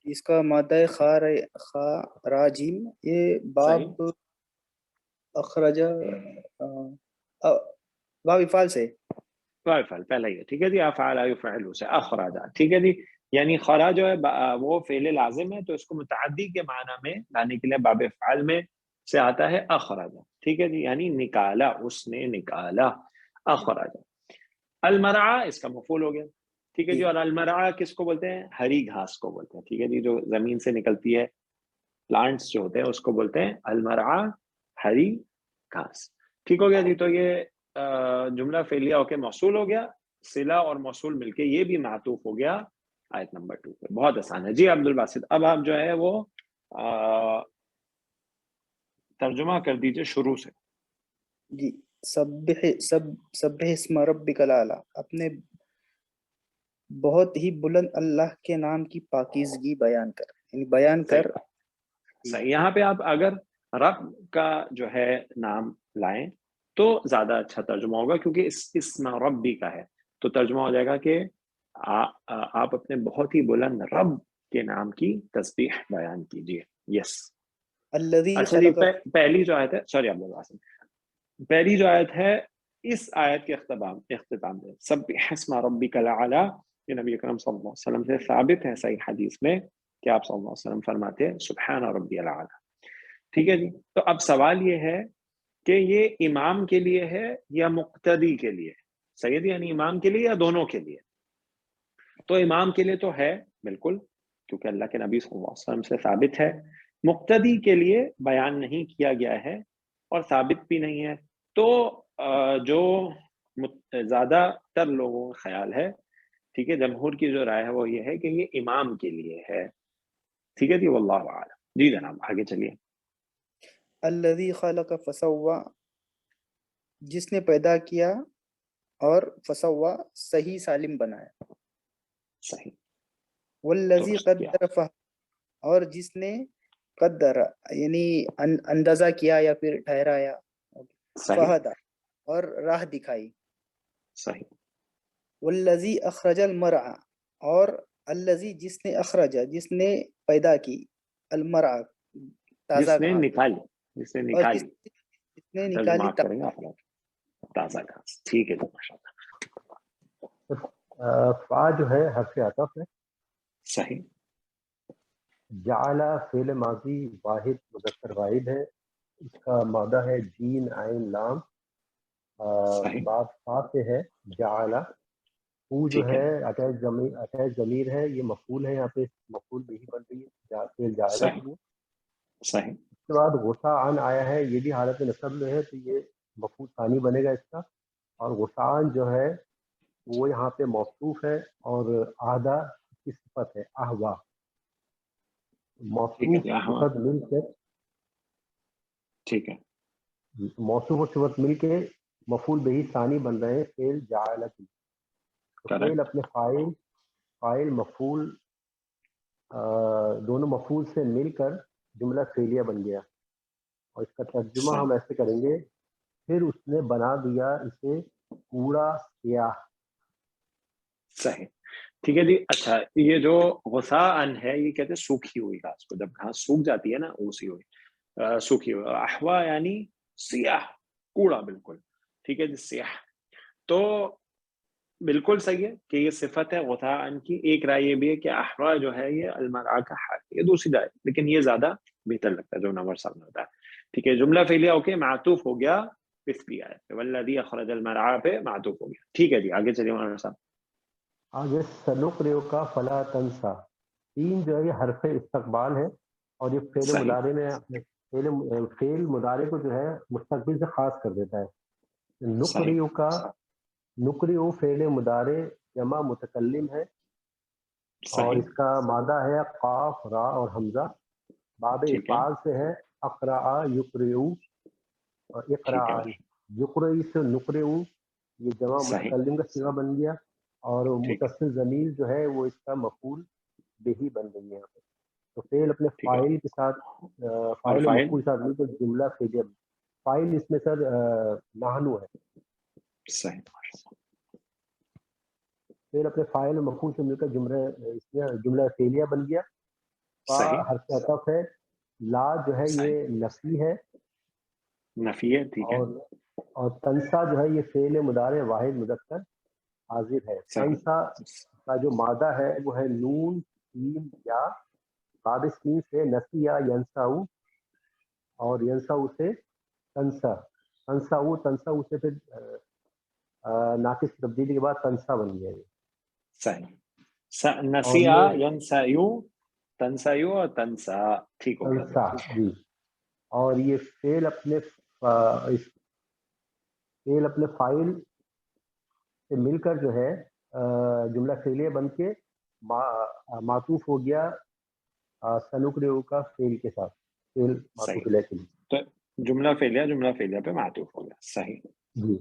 Speaker 7: اس کا مادہ خاراجیم، یہ
Speaker 2: صحیح،
Speaker 7: باب اخرجہ باب افعال سے.
Speaker 2: فعل پہلا ہی ہے. ٹھیک ہے جی، افعال یفعل سے اخراجہ. ٹھیک ہے جی، یعنی خرا جو ہے وہ فعل لازم ہے، تو اس کو متعدی کے معنی میں لانے کے لیے باب افعال میں سے آتا ہے اخراجہ. ٹھیک ہے جی، یعنی نکالا، اس نے نکالا، اخراجہ. المرعى اس کا مفعول ہو گیا. ٹھیک ہے جی، اور المرعى کس کو بولتے ہیں؟ ہری گھاس کو بولتے ہیں. ٹھیک ہے جی، جو زمین سے نکلتی ہے، پلانٹس جو ہوتے ہیں اس کو بولتے ہیں المرعى، ہری گھاس. ٹھیک ہو گیا جی. تو یہ جملہ فعلیہ ہو کے موصول ہو گیا، صلہ اور موصول مل کے یہ بھی معطوف ہو گیا آیت نمبر 2 پہ. بہت آسان ہے جی عبد الباسط. اب آپ جو ہے وہ ترجمہ کر دیجئے شروع سے.
Speaker 7: جی سبح اسم ربک الاعلی، اپنے بہت ہی بلند اللہ کے نام کی پاکیزگی بیان کر، یعنی بیان کر.
Speaker 2: صحیح. یہاں پہ آپ اگر رب کا جو ہے نام لائیں تو زیادہ اچھا ترجمہ ہوگا، کیونکہ اسم ربی کا ہے، تو ترجمہ ہو جائے گا کہ آپ اپنے بہت ہی بلند رب کے نام کی تسبیح بیان کیجیے. یس.
Speaker 7: الذی
Speaker 2: اچھا جی،
Speaker 7: خلق،
Speaker 2: پہلی جو آیت ہے، سوری عبد الباسط، پہلی جو آیت ہے اس آیت کے اختتام میں سبح اسم ربک الاعلی، یہ نبی اکرم صلی اللہ علیہ وسلم سے ثابت ہے صحیح حدیث میں کہ آپ صلی اللہ علیہ وسلم فرماتے ہیں سبحان ربی الاعلی. ٹھیک ہے جی. تو اب سوال یہ ہے کہ یہ امام کے لیے ہے یا مقتدی کے لیے؟ سید یعنی امام کے لیے یا دونوں کے لیے؟ تو امام کے لیے تو ہے بالکل، کیونکہ اللہ کے نبی صلی اللہ علیہ وسلم سے ثابت ہے. مقتدی کے لیے بیان نہیں کیا گیا ہے اور ثابت بھی نہیں ہے. تو جو زیادہ تر لوگوں کا خیال ہے، ٹھیک ہے، جمہور کی جو رائے ہے وہ یہ ہے کہ یہ امام کے لیے ہے. ٹھیک ہے جی، واللہ اعلم. جی جناب آگے چلیے.
Speaker 7: الذی خلق فسوى، جس نے پیدا کیا اور فسوى صحیح سالم بنایا.
Speaker 2: صحیح.
Speaker 7: والذی
Speaker 2: درست کیا.
Speaker 7: قدر فہدى، اور جس نے قدر یعنی اندازہ کیا یا پھر ٹھہرایا،
Speaker 2: صحیح.
Speaker 7: فہدى اور راہ دکھائی.
Speaker 2: صحیح.
Speaker 7: والذی اخرج المرعى، اور الذی جس نے اخرجا، جس نے پیدا کی، المرعى تازہ
Speaker 2: جس نے
Speaker 7: گھاس،
Speaker 2: نکالی، جس نے
Speaker 7: اور
Speaker 2: نکالی،
Speaker 7: جس نے
Speaker 2: ترجمہ
Speaker 7: نکالی
Speaker 2: آپ کریں گے آپ لوگ، تازہ گھاس. ٹھیک ہے جی، ماشاء اللہ.
Speaker 5: فا جو ہے حرف عطف ہے.
Speaker 2: صحیح.
Speaker 5: جعل فعل ماضی واحد مذکر واحد ہے، اس کا مادہ ہے جین عین لام.
Speaker 2: صحیح.
Speaker 5: بات فا سے ہے جعل. او جو
Speaker 2: ٹھیک ہے.
Speaker 5: ہے اٹیچ ضمیر ہے، یہ مفعول ہے، یہاں پہ مفعول بھی بن رہی ہے فعل جعل کے لیے.
Speaker 2: صحیح.
Speaker 5: اس کے بعد غصہ عن آیا ہے، یہ بھی حالت نصب میں ہے، تو یہ مفعول ثانی بنے گا اس کا. اور غصان جو ہے وہ یہاں پہ موصوف ہے اور آہدہ کی صفت ہے، احوا.
Speaker 2: ٹھیک ہے
Speaker 5: موصوف
Speaker 2: جی.
Speaker 5: صفت مل کے،
Speaker 2: ٹھیک ہے.
Speaker 5: موصوف اور صفت مل کے مفعول بہی ثانی بن رہے ہیں فعل جعل کی. تو فعل
Speaker 2: کریکٹ.
Speaker 5: اپنے فاعل مفعول دونوں مفعول سے مل کر جملہ فعلیہ بن گیا. اور اس کا ترجمہ
Speaker 2: صحیح.
Speaker 5: ہم ایسے کریں گے، پھر اس نے بنا دیا اسے کوڑا سیاہ.
Speaker 2: صحیح. ٹھیک ہے جی. اچھا، یہ جو غصاءن ہے یہ کہتے ہیں سوکھی ہوئی گھاس کو، جب گھاس سوکھ جاتی ہے نا، اسی ہوئی سوکھی ہوئی. احوا یعنی سیاہ، کوڑا بالکل. ٹھیک ہے جی، سیاہ. تو بالکل صحیح ہے کہ یہ صفت ہے غصاءن کی. ایک رائے یہ بھی ہے کہ احوا جو ہے یہ المرأة کا حال ہے، یہ دوسری رائے، لیکن یہ زیادہ بہتر لگتا ہے جو نمبر سامنے ہوتا ہے. ٹھیک ہے, جملہ فعلیہ اوکے, معطوف ہو گیا پچھلی آیت پہ, والذی اخرج المرعى پہ معطوف ہو گیا. ٹھیک ہے جی, آگے چلیے مولانا صاحب.
Speaker 5: آگے سنقرئک فلا تنسا, 3 جو ہے یہ حرف استقبال ہے, اور یہ فعل
Speaker 2: صحیح,
Speaker 5: مضارع میں فعل مضارع کو جو ہے مستقبل سے خاص کر دیتا ہے.
Speaker 2: صحیح,
Speaker 5: نقرئک, نقرئ فعل مضارع جمع متکلم ہے, اور
Speaker 2: صحیح,
Speaker 5: اس کا مادہ ہے قاف را اور حمزہ, باب
Speaker 2: ٹھیک ہے,
Speaker 5: افعال سے ہے اقرا یقرئ اور
Speaker 2: ٹھیک ہے,
Speaker 5: اقراء. یقرئ سے نقرئ, یہ جمع
Speaker 2: صحیح,
Speaker 5: متکلم کا صیغہ بن گیا, اور
Speaker 2: ٹھیک ہے,
Speaker 5: متصل ضمیر جو ہے وہ اس کا مفعول بہی بن گئی ہے یہاں پہ. تو فعل اپنے
Speaker 2: ٹھیک ہے.
Speaker 5: فاعل کے ساتھ
Speaker 2: اور
Speaker 5: فاعل و
Speaker 2: فائل,
Speaker 5: مفعول کے ساتھ مل کر جملہ فعلیہ. فاعل اس میں سر نحنو ہے,
Speaker 2: صحیح,
Speaker 5: فعل اپنے فاعل و مفعول سے مل کر اس میں جملہ فعلیہ بن گیا. فا
Speaker 2: صحیح,
Speaker 5: حرف عطف ہے, لا جو ہے
Speaker 2: صحیح,
Speaker 5: یہ نفی ہے,
Speaker 2: نفی ہے, ٹھیک ہے,
Speaker 5: اور تنسا جو ہے یہ فعل مضارع واحد مذکر حاضر ہے.
Speaker 2: صحیح,
Speaker 5: تنسا کا جو مادہ ہے وہ ہے نون سین یا, باب سین سے نسیا ینساؤ, اور ینساؤ سے تنسا, تنساؤ تنساؤ سے پھر ناقص کی تبدیلی کے بعد تنسا بن گیا یہ.
Speaker 2: صحیح.
Speaker 5: اور
Speaker 2: نسیہ
Speaker 5: یہ
Speaker 2: ینسیو, تنسیو اور تنسا, ٹھیک ہو گیا.
Speaker 5: تنسا جی, اور یہ فعل اپنے فعل اپنے فاعل سے مل کر جو ہے جملہ فعلیہ بن کے معطوف ہو گیا سنقرئ کا فعل کے ساتھ, فعل معطوف
Speaker 2: صحیح,
Speaker 5: الیہ کے لیے.
Speaker 2: تو جملہ فعلیہ پہ معطوف ہو گیا. صحیح,
Speaker 5: جی,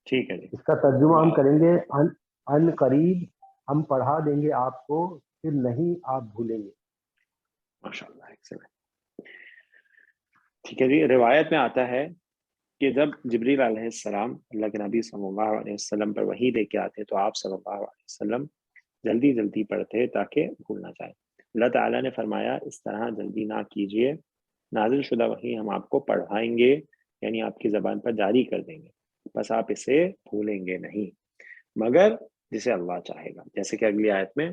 Speaker 2: ٹھیک ہے جی.
Speaker 5: اس کا ترجمہ ہم کریں گے ان قریب ہم پڑھا دیں گے آپ کو, پھر نہیں آپ بھولیں گے.
Speaker 2: ماشاء اللہ, ایکسلنٹ. ٹھیک ہے جی. روایت میں آتا ہے کہ جب جبریل علیہ السلام اللہ کے نبی صلی اللہ علیہ وسلم پر وحی لے کے آتے تو آپ صلی اللہ علیہ وسلم جلدی جلدی پڑھتے تاکہ بھول نہ جائے. اللہ تعالیٰ نے فرمایا اس طرح جلدی نہ کیجیے, نازل شدہ وحی ہم آپ کو پڑھائیں گے, یعنی آپ کی زبان پر جاری کر دیں گے, بس آپ اسے بھولیں گے نہیں مگر جسے اللہ چاہے گا. جیسے کہ اگلی آیت میں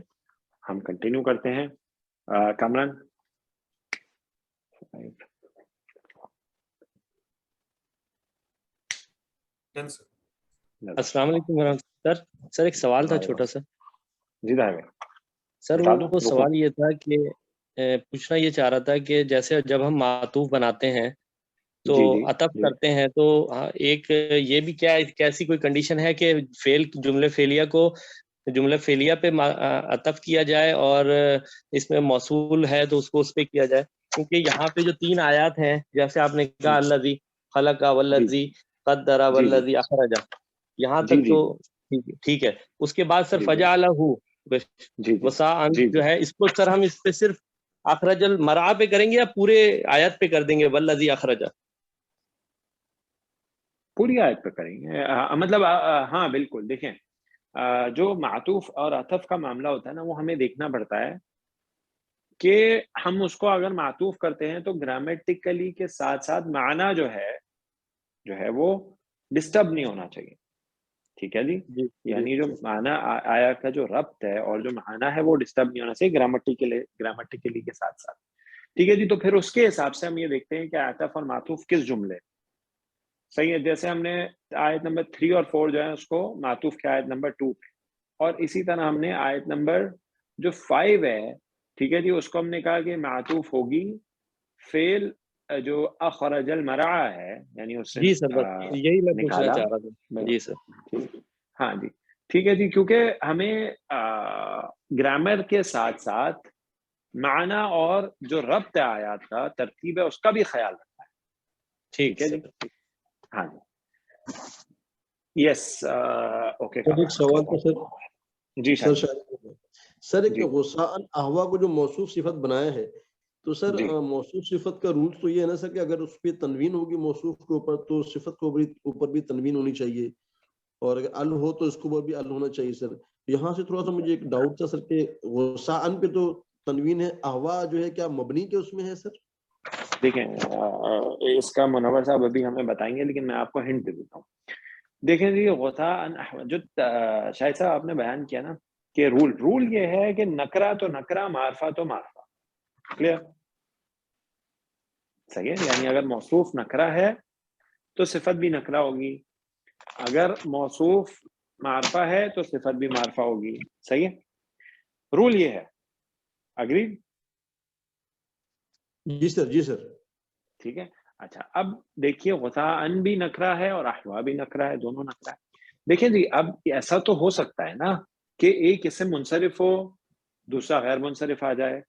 Speaker 2: ہم کنٹینیو کرتے ہیں. کامران,
Speaker 4: السلام علیکم ورحمۃ اللہ. سر ایک سوال تھا چھوٹا سا.
Speaker 2: جی دائیں
Speaker 4: سر
Speaker 2: بتا دوں,
Speaker 4: وہ سوال یہ تھا کہ پوچھنا یہ چاہ رہا تھا کہ جیسے جب ہم معطوف بناتے ہیں تو عطف کرتے ہیں, تو ایک یہ بھی کیا کیسی کوئی کنڈیشن ہے کہ فعل جملے فعلیہ کو جملہ فعلیہ پہ عطف کیا جائے, اور اس میں موصول ہے تو اس کو اس پہ کیا جائے؟ کیونکہ یہاں پہ جو 3 آیات ہیں جیسے آپ نے کہا الذی خلق والذی قدر والذی اخرج, یہاں تک تو ٹھیک ہے. اس کے بعد سر فجعلہ وساء جو ہے, اس کو سر ہم اس پہ صرف اخرج المرعى پہ کریں گے یا پورے آیت پہ کر دیں گے والذی اخرج؟
Speaker 2: پوری آیت پہ کریں گے, مطلب ہاں بالکل. دیکھیں جو معطوف اور عطف کا معاملہ ہوتا ہے نا, وہ ہمیں دیکھنا پڑتا ہے کہ ہم اس کو اگر معطوف کرتے ہیں تو گرامیٹیکلی کے ساتھ ساتھ معنی جو ہے وہ ڈسٹرب نہیں ہونا چاہیے. ٹھیک ہے جی, یعنی جو معنی آیا کا جو ربط ہے اور جو معنی ہے وہ ڈسٹرب نہیں ہونا چاہیے گرامٹیکلی کے ساتھ ساتھ. ٹھیک ہے جی. تو پھر اس کے حساب سے ہم یہ دیکھتے ہیں کہ عطف اور معطوف کس جملے, صحیح ہے. جیسے ہم نے آیت نمبر 3 اور 4 جو ہے اس کو معطوف کیا آیت نمبر 2 پہ, اور اسی طرح ہم نے آیت نمبر جو 5 ہے, ٹھیک ہے جی, اس کو ہم نے کہا کہ معطوف ہوگی فعل جو اخرج المرعى ہے, یعنی اس سے
Speaker 4: جی سر یہی میں پوچھنا چاہ رہا تھا. جی سر.
Speaker 2: ہاں جی, ٹھیک ہے جی. کیونکہ ہمیں گرامر کے ساتھ ساتھ معنی اور جو ربط آیات کا ترتیب ہے اس کا بھی خیال رکھنا ہے. ٹھیک ہے جی. ہاں جی, یس, اوکے.
Speaker 3: ایک سوال تو سر,
Speaker 2: جی
Speaker 3: سر ایک غصہ احوا کو جو موصوف صفت بنایا ہے, تو سر موصوف صفت کا رول تو یہ ہے نا سر کہ اگر اس پہ تنوین ہوگی موصوف کے اوپر تو صفت کو اوپر بھی تنوین ہونی چاہیے, اور اگر ال ہو تو اس کو بھی ال ہونا چاہیے. سر یہاں سے تھوڑا سا مجھے ایک ڈاؤٹ تھا سر کہ غصہ پہ تو تنوین ہے, احوا جو ہے کیا مبنی کے اس میں ہے سر؟
Speaker 2: دیکھیں اس کا منور صاحب ابھی ہمیں بتائیں گے, لیکن میں آپ کو ہنٹ دے دیتا ہوں. دیکھیں جی غثاء جو شاہد صاحب آپ نے بیان کیا نا کہ رول یہ ہے کہ نکرہ تو نکرہ, معرفہ تو معرفہ. کلیئر؟ صحیح ہے، یعنی اگر موصوف نکرہ ہے تو صفت بھی نکرہ ہوگی، اگر موصوف معرفہ ہے تو صفت بھی معرفہ ہوگی. صحیح ہے، رول یہ ہے. اگری؟
Speaker 3: جی سر، جی سر.
Speaker 2: ٹھیک ہے. اچھا اب دیکھیے غثاءً بھی نکرہ ہے اور احوا بھی نکرہ ہے، دونوں نکرہ ہے. دیکھیں جی اب ایسا تو ہو سکتا ہے نا کہ ایک اسم منصرف ہو دوسرا غیر منصرف آ جائے،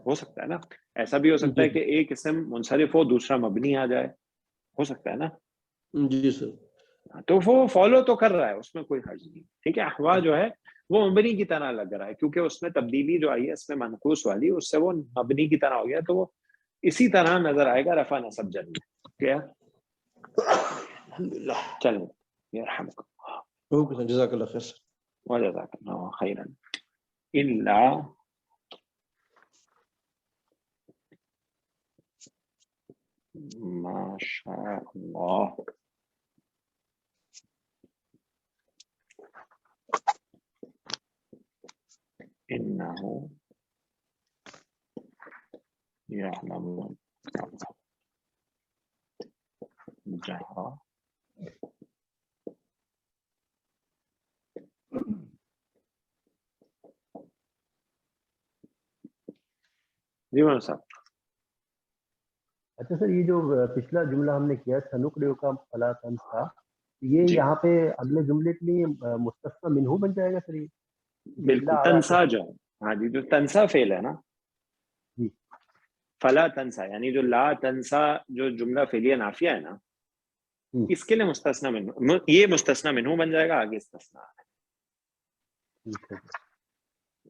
Speaker 2: ہو سکتا ہے نا. ایسا بھی ہو سکتا ہے کہ ایک اسم منصرف ہو دوسرا مبنی آ جائے، ہو سکتا ہے نا.
Speaker 3: جی سر.
Speaker 2: تو وہ فالو تو کر رہا ہے، اس میں کوئی حرج نہیں. ٹھیک ہے. احوا جو ہے وہ مبنی کی طرح لگ رہا ہے کیونکہ اس میں تبدیلی جو آئی ہے اس میں منقوص والی، اس سے وہ مبنی کی طرح ہو گیا، تو وہ اسی طرح نظر آئے گا رفع نصب جر میں. کیا
Speaker 3: الحمدللہ.
Speaker 2: چلیں یرحمک
Speaker 3: اوکے سر، جزاک اللہ خیر.
Speaker 2: وجزاک اللہ خیرا. الا ما شاء اللہ انه يعلم الجهر. جی مولانا صاحب.
Speaker 5: اچھا سر، یہ جو پچھلا جملہ ہم نے کیا سنقرئ کا فلا تنسا، یہ
Speaker 2: جی
Speaker 5: یہاں پہ اگلے جملے کے لیے مستثنی منہو بن جائے گا سر؟ یہ
Speaker 2: بالکل تنسا جو ہے، ہاں جی جو تنسا فعل ہے نا،
Speaker 5: جی
Speaker 2: فلا تنسا یعنی جو لا تنسا جو جملہ فعلیہ نافیہ ہے نا، اس کے لیے مستثنی منہو، یہ مستثنی منہو بن جائے گا. آگے استثناء ہے.
Speaker 5: ٹھیک ہے.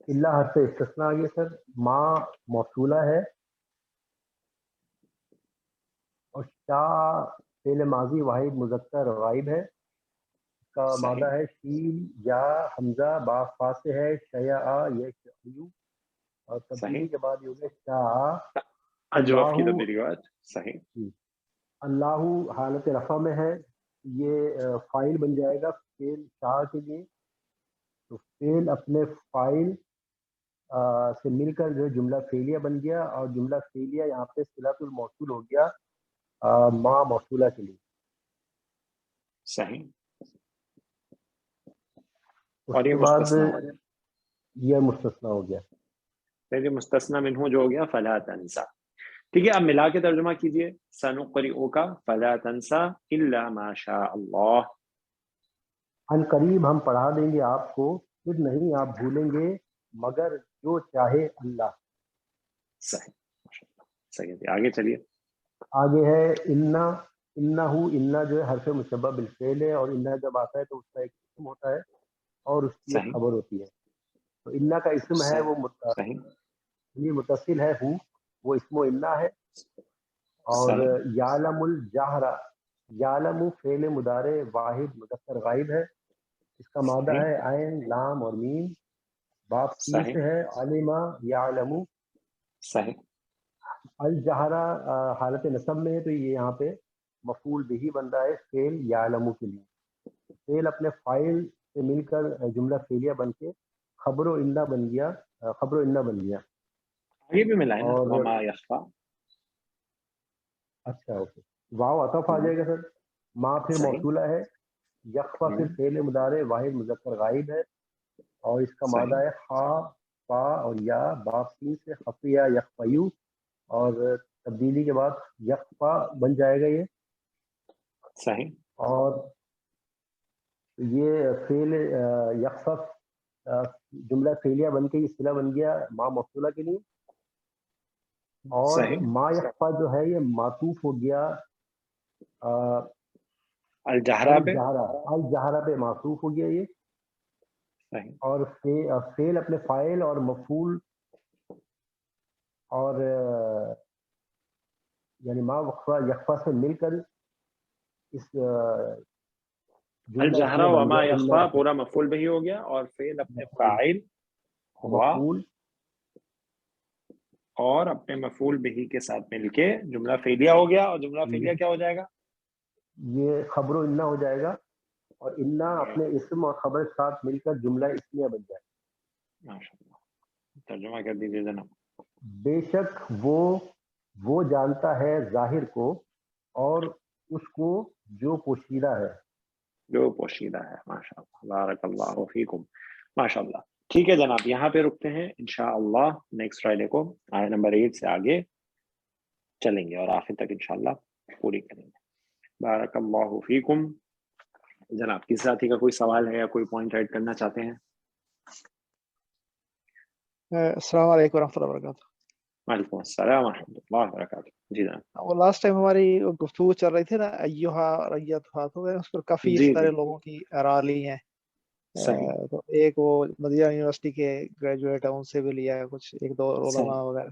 Speaker 5: اللہ حرف استثناء آ گیا سر. ما موصولہ ہے اور شاء فعل ماضی واحد مذکر غائب ہے. اس کا
Speaker 2: صحیح.
Speaker 5: مادہ ہے شین یا حمزہ با فا سے ہے شیعہ یہ شیعو، اور تبدیلی
Speaker 2: صحیح.
Speaker 5: کے بعد یہ ہوگا شاء.
Speaker 2: اجوف کی تو
Speaker 5: اللہ،
Speaker 2: میری بات صحیح.
Speaker 5: اللہ حالت رفع میں ہے، یہ فائل بن جائے گا فعل شاء کے لیے. تو فعل اپنے فائل سے مل کر جو ہے جملہ فعلیہ بن گیا، اور جملہ فعلیہ یہاں پہ صلۃ الموصول ہو گیا ما موصولہ کے لیے.
Speaker 2: صحیح.
Speaker 5: اس
Speaker 2: اور یہ
Speaker 5: کے بعد
Speaker 2: مستثنیٰ ہو گیا.
Speaker 5: یہ مستثنیٰ ہو گیا.
Speaker 2: پہلے مستثنی منہو جو ہو گیا فلا تنسا. ٹھیک ہے. اب ملا کے ترجمہ کیجئے. سنقرئک فلا تنسا الا ما شاء اللہ.
Speaker 5: ان قریب ہم پڑھا دیں گے آپ کو، پھر نہیں آپ بھولیں گے مگر جو چاہے اللہ.
Speaker 2: صحیح. صحیح ہے. آگے چلیے.
Speaker 5: آگے ہے انا. انا جو ہے حرف مشبہ بالفعل ہے، اور انا جب آتا ہے تو اس کا ایک اسم ہوتا ہے اور اس کی ایک
Speaker 2: صحیح.
Speaker 5: خبر ہوتی ہے. تو انا کا اسم ہے وہ
Speaker 2: صحیح.
Speaker 5: متصل ہے ہوں، وہ اسم و انا ہے. اور
Speaker 2: صحیح.
Speaker 5: یعلم الجہر، یعلم فعل مضارع واحد مذکر غائب ہے. اس کا مادہ
Speaker 2: صحیح.
Speaker 5: ہے عین لام اور میم. باب سین
Speaker 2: صحیح.
Speaker 5: سے ہے علما یعلم.
Speaker 2: صحیح.
Speaker 5: الجہرا حالت نصب میں ہے، تو یہ یہاں پہ مفعول بہی بن رہا ہے فعل یعلم کے لیے. فعل اپنے فائل سے مل کر جملہ فعلیہ بن کے خبر و انا بن گیا، خبر و انا بن گیا.
Speaker 2: آگے بھی ملا ہے نا
Speaker 5: اور
Speaker 2: وما یخفا.
Speaker 5: اچھا اوکے، واو عطف آ جائے گا سر. ما پھر
Speaker 2: صحیح.
Speaker 5: موصولہ ہے، یخفا پھر فعل مضارع واحد مذکر غائب ہے، اور اس کا
Speaker 2: صحیح.
Speaker 5: مادہ ہے خا فا اور یا باب سین سے خفیہ یخفیو، اور تبدیلی کے بعد یخفا بن جائے گا یہ.
Speaker 2: صحیح.
Speaker 5: اور یہ فعل یخفف جملہ فعلیہ بن کے یہ صلہ بن گیا ما موصولہ کے لیے. اور
Speaker 2: صحیح.
Speaker 5: ما یخفا جو ہے یہ معطوف ہو گیا
Speaker 2: الجہرہ پہ.
Speaker 5: الجہرہ پہ معطوف ہو گیا یہ.
Speaker 2: صحیح.
Speaker 5: اور فعل اپنے فاعل اور مفعول اور یعنی ما یخفا سے مل کر اس جملہ
Speaker 2: الجہرہ
Speaker 5: اسمیہ بن
Speaker 2: وما
Speaker 5: گیا.
Speaker 2: یخفا پورا مفعول بھی ہو گیا، اور فعل اپنے فاعل ہوا
Speaker 5: مفعول
Speaker 2: اور اپنے مفعول بہی کے ساتھ مل کے جملہ فعلیہ ہو گیا. اور جملہ فعلیہ کیا ہو جائے گا؟
Speaker 5: یہ خبر و انا ہو جائے گا، اور انا اپنے اسم اور خبر کے ساتھ مل کر جملہ اسمیہ بن جائے گا.
Speaker 2: ماشاء اللہ. ترجمہ کر دیجیے جناب.
Speaker 5: بے شک وہ وہ جانتا ہے ظاہر کو اور اس کو جو پوشیدہ ہے.
Speaker 2: جو پوشیدہ ہے. ماشاء اللہ، بارک اللہ فیکم. ماشاء اللہ. ٹھیک ہے جناب، یہاں پہ رکتے ہیں انشاءاللہ. نیکسٹ فرائیڈے کو آیت نمبر 8 سے آگے چلیں گے اور آخر تک انشاءاللہ پوری کریں گے. بارک اللہ فیکم. جناب کسی ساتھی کا کوئی سوال ہے یا کوئی پوائنٹ ایڈ کرنا چاہتے ہیں؟
Speaker 6: السلام علیکم ورحمۃ اللہ وبرکاتہ.
Speaker 2: وعلیکم السلام ورحمۃ اللہ وبرکاتہ. جی جناب.
Speaker 6: وہ لاسٹ ٹائم ہماری گفتگو چل رہی تھی نا ایہا ریتھا، تو میں نے اس پر کافی
Speaker 2: جی
Speaker 6: سارے
Speaker 2: جی
Speaker 6: لوگوں کی آراء لی ہیں.
Speaker 2: صحیح
Speaker 6: تو ایک وہ مدینہ یونیورسٹی کے گریجویٹ ہیں، ان سے بھی لیا ہے کچھ ایک دو علماء
Speaker 2: صحیح
Speaker 6: وغیرہ.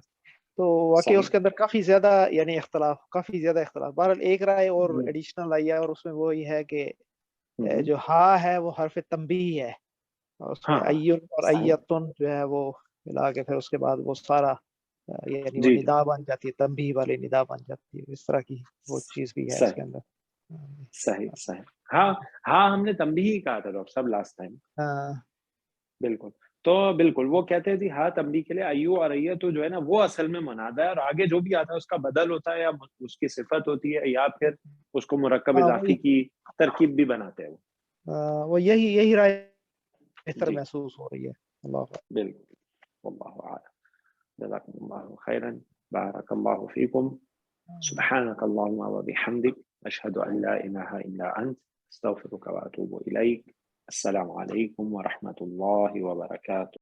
Speaker 6: تو واقعی اس
Speaker 2: صحیح.
Speaker 6: کے اندر کافی زیادہ یعنی اختلاف، کافی زیادہ اختلاف. بہرحال ایک رائے اور
Speaker 2: ہم،
Speaker 6: ایڈیشنل آئی ہے، اور اس میں وہی ہے کہ
Speaker 2: ہم،
Speaker 6: جو ہا ہے وہ حرف تنبیہ ہے، اور اس میں
Speaker 2: ہاں
Speaker 6: ایون اور
Speaker 2: صحیح.
Speaker 6: ایتن جو ہے وہ ملا کے پھر اس کے بعد وہ سارا یعنی وہ
Speaker 2: جی جی
Speaker 6: ندا بن جاتی ہے، تنبیہ والی ندا بن جاتی ہے. اس طرح کی وہ چیز بھی ہے اس کے
Speaker 2: صحیح
Speaker 6: اندر.
Speaker 2: صحیح صحیح. ہاں ہاں، ہم نے تنبیہ ہی کہا تھا ڈاکٹر صاحب لاسٹ ٹائم.
Speaker 6: ہاں
Speaker 2: بالکل. تو بالکل وہ کہتے تھے ہاں تنبیہ کے لیے ایو اور ایتو جو ہے نا وہ اصل میں منادہ ہے، اور آگے جو بھی آتا ہے اس کا بدل ہوتا ہے یا اس کی صفت ہوتی ہے، یا پھر اس کو مرکب
Speaker 6: ہاں
Speaker 2: اضافی کی ترکیب بھی بناتے ہیں
Speaker 6: وہ یہی رائے بہتر
Speaker 2: جی
Speaker 6: محسوس ہو رہی ہے. اللہ حافظ.
Speaker 2: بالکل. واللہ اعلم. جزاکم اللہ خیرا. بارک اللہ فیکم. سبحانک اللہم وبحمدک، اشہد ان لا الہ الا انت، استغفرک واتوب الیک. السلام علیکم ورحمۃ اللہ وبرکاتہ.